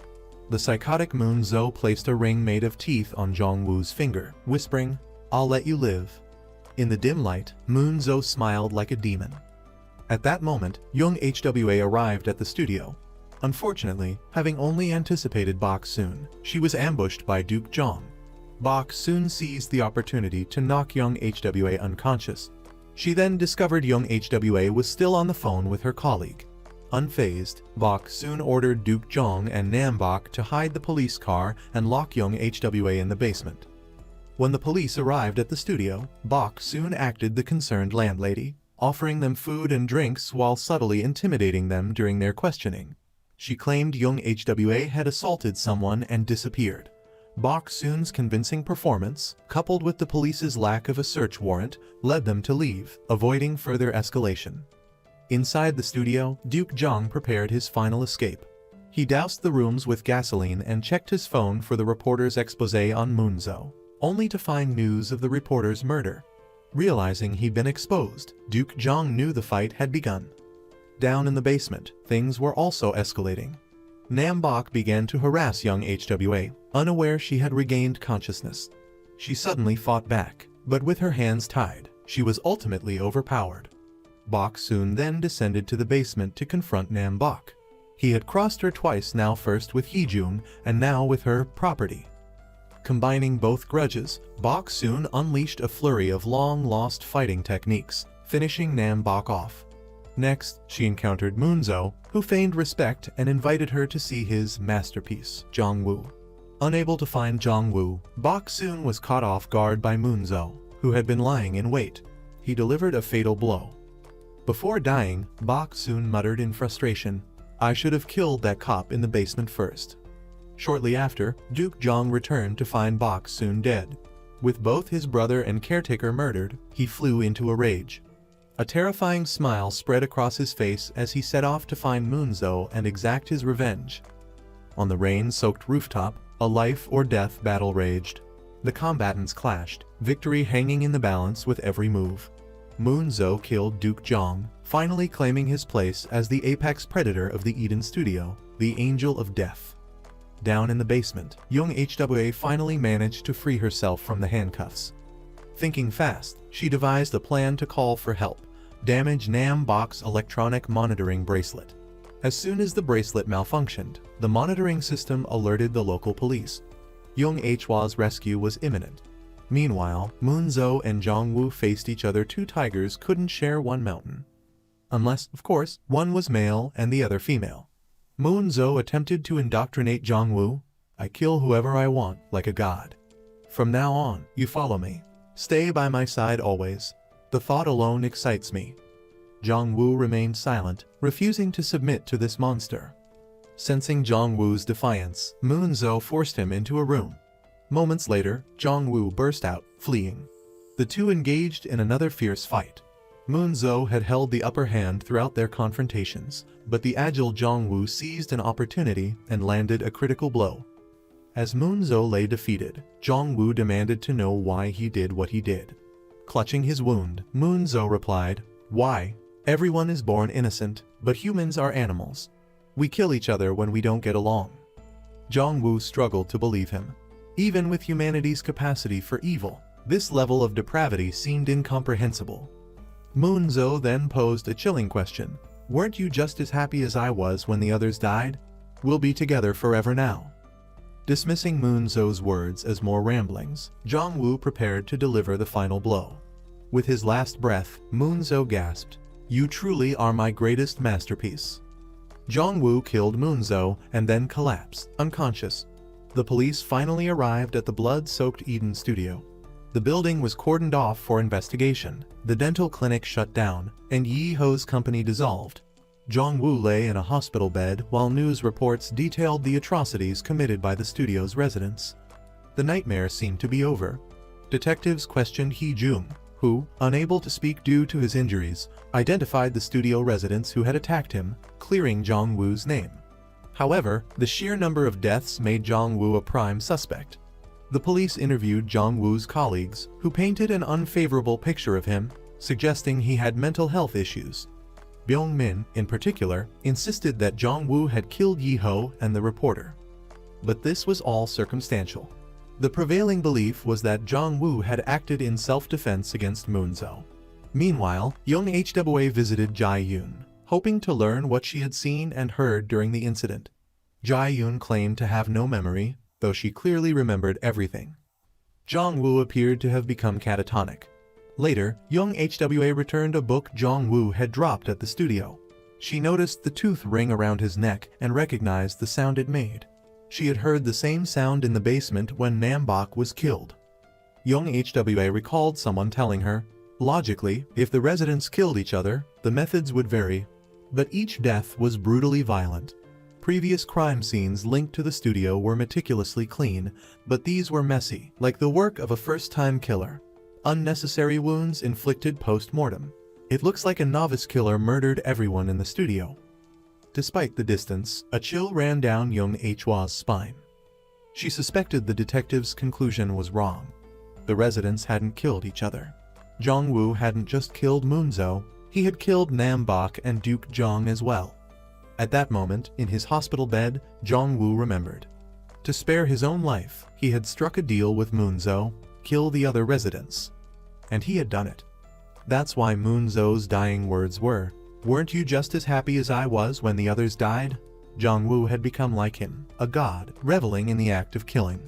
The psychotic Moon-zo placed a ring made of teeth on Jong-woo's finger, whispering, "I'll let you live." In the dim light, Moon-zo smiled like a demon. At that moment, Young HWA arrived at the studio. Unfortunately, having only anticipated Bok Soon, she was ambushed by Duke Jong. Bok soon seized the opportunity to knock Young HWA unconscious. She then discovered Young HWA was still on the phone with her colleague. Unfazed, Bok soon ordered Duke Jong and Nam Bok to hide the police car and lock Young HWA in the basement. When the police arrived at the studio, Bok soon acted the concerned landlady, offering them food and drinks while subtly intimidating them during their questioning. She claimed Young HWA had assaulted someone and disappeared. Bok Soon's convincing performance, coupled with the police's lack of a search warrant, led them to leave, avoiding further escalation. Inside the studio, Duke Jong prepared his final escape. He doused the rooms with gasoline and checked his phone for the reporter's exposé on Moon-zo, only to find news of the reporter's murder. Realizing he'd been exposed, Duke Jong knew the fight had begun. Down in the basement, things were also escalating. Nam Bok began to harass Young HWA, unaware she had regained consciousness. She suddenly fought back, but with her hands tied, she was ultimately overpowered. Bok Soon then descended to the basement to confront Nam Bok. He had crossed her twice, now first with Hee-jung and now with her property. Combining both grudges, Bok Soon unleashed a flurry of long-lost fighting techniques, finishing Nam Bok off. Next, she encountered Moon-zo, who feigned respect and invited her to see his masterpiece, Jong-woo. Unable to find Jong-woo, Bok Soon was caught off guard by Moon-zo, who had been lying in wait. He delivered a fatal blow. Before dying, Bok Soon muttered in frustration, "I should have killed that cop in the basement first." Shortly after, Duke Jong returned to find Bok Soon dead. With both his brother and caretaker murdered, he flew into a rage. A terrifying smile spread across his face as he set off to find Moon-zo and exact his revenge. On the rain-soaked rooftop, a life-or-death battle raged. The combatants clashed, victory hanging in the balance with every move. Moon-zo killed Duke Jong, finally claiming his place as the apex predator of the Eden Studio, the Angel of Death. Down in the basement, Young HWA finally managed to free herself from the handcuffs. Thinking fast, she devised a plan to call for help, damage Nam Bok's electronic monitoring bracelet. As soon as the bracelet malfunctioned, the monitoring system alerted the local police. Young Hwa's rescue was imminent. Meanwhile, Moon-zo and Jong-woo faced each other. Two tigers couldn't share one mountain. Unless, of course, one was male and the other female. Moon-zo attempted to indoctrinate Jong-woo. "I kill whoever I want, like a god. From now on, you follow me. Stay by my side always. The thought alone excites me." Jong-woo remained silent, refusing to submit to this monster. Sensing Jong-woo's defiance, Moon-zo forced him into a room. Moments later, Jong-woo burst out, fleeing. The two engaged in another fierce fight. Moon-zo had held the upper hand throughout their confrontations, but the agile Jong-woo seized an opportunity and landed a critical blow. As Moon-zo lay defeated, Jong-woo demanded to know why he did what he did. Clutching his wound, Moon-zo replied, "Why? Everyone is born innocent, but humans are animals. We kill each other when we don't get along." Jong-woo struggled to believe him. Even with humanity's capacity for evil, this level of depravity seemed incomprehensible. Moon-zo then posed a chilling question. "Weren't you just as happy as I was when the others died? We'll be together forever now." Dismissing Moon-zo's words as more ramblings, Jong-woo prepared to deliver the final blow. With his last breath, Moon-zo gasped, "You truly are my greatest masterpiece." Jong-woo killed Moon-zo and then collapsed, unconscious. The police finally arrived at the blood-soaked Eden Studio. The building was cordoned off for investigation, the dental clinic shut down, and Yi-ho's company dissolved. Jong-woo lay in a hospital bed while news reports detailed the atrocities committed by the studio's residents. The nightmare seemed to be over. Detectives questioned Hee-jung, who, unable to speak due to his injuries, identified the studio residents who had attacked him, clearing Jong-woo's name. However, the sheer number of deaths made Jong-woo a prime suspect. The police interviewed Jong-woo's colleagues, who painted an unfavorable picture of him, suggesting he had mental health issues. Byung-min, in particular, insisted that Jong-woo had killed Yi-ho and the reporter. But this was all circumstantial. The prevailing belief was that Jong-woo had acted in self-defense against Moon-zo. Meanwhile, young Hwa visited Jae-yoon, hoping to learn what she had seen and heard during the incident. Jae-yoon claimed to have no memory, though she clearly remembered everything. Jong-woo appeared to have become catatonic. Later, young Hwa returned a book Jong-woo had dropped at the studio. She noticed the tooth ring around his neck and recognized the sound it made. She had heard the same sound in the basement when Nam-bok was killed. Young Hwa recalled someone telling her, logically, if the residents killed each other, the methods would vary. But each death was brutally violent. Previous crime scenes linked to the studio were meticulously clean, but these were messy, like the work of a first-time killer. Unnecessary wounds inflicted post-mortem. It looks like a novice killer murdered everyone in the studio. Despite the distance, a chill ran down young Hwa's spine. She suspected the detective's conclusion was wrong. The residents hadn't killed each other. Jong-woo hadn't just killed Moon-zo, he had killed Nam-bok and Duke Jong as well. At that moment, in his hospital bed, Jong-woo remembered. To spare his own life, he had struck a deal with Moon-zo, kill the other residents. And he had done it. That's why Moon-zo's dying words were, "Weren't you just as happy as I was when the others died?" Jong-woo had become like him, a god, reveling in the act of killing.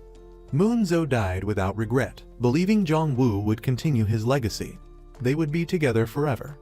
Moon-zo died without regret, believing Jong-woo would continue his legacy. They would be together forever.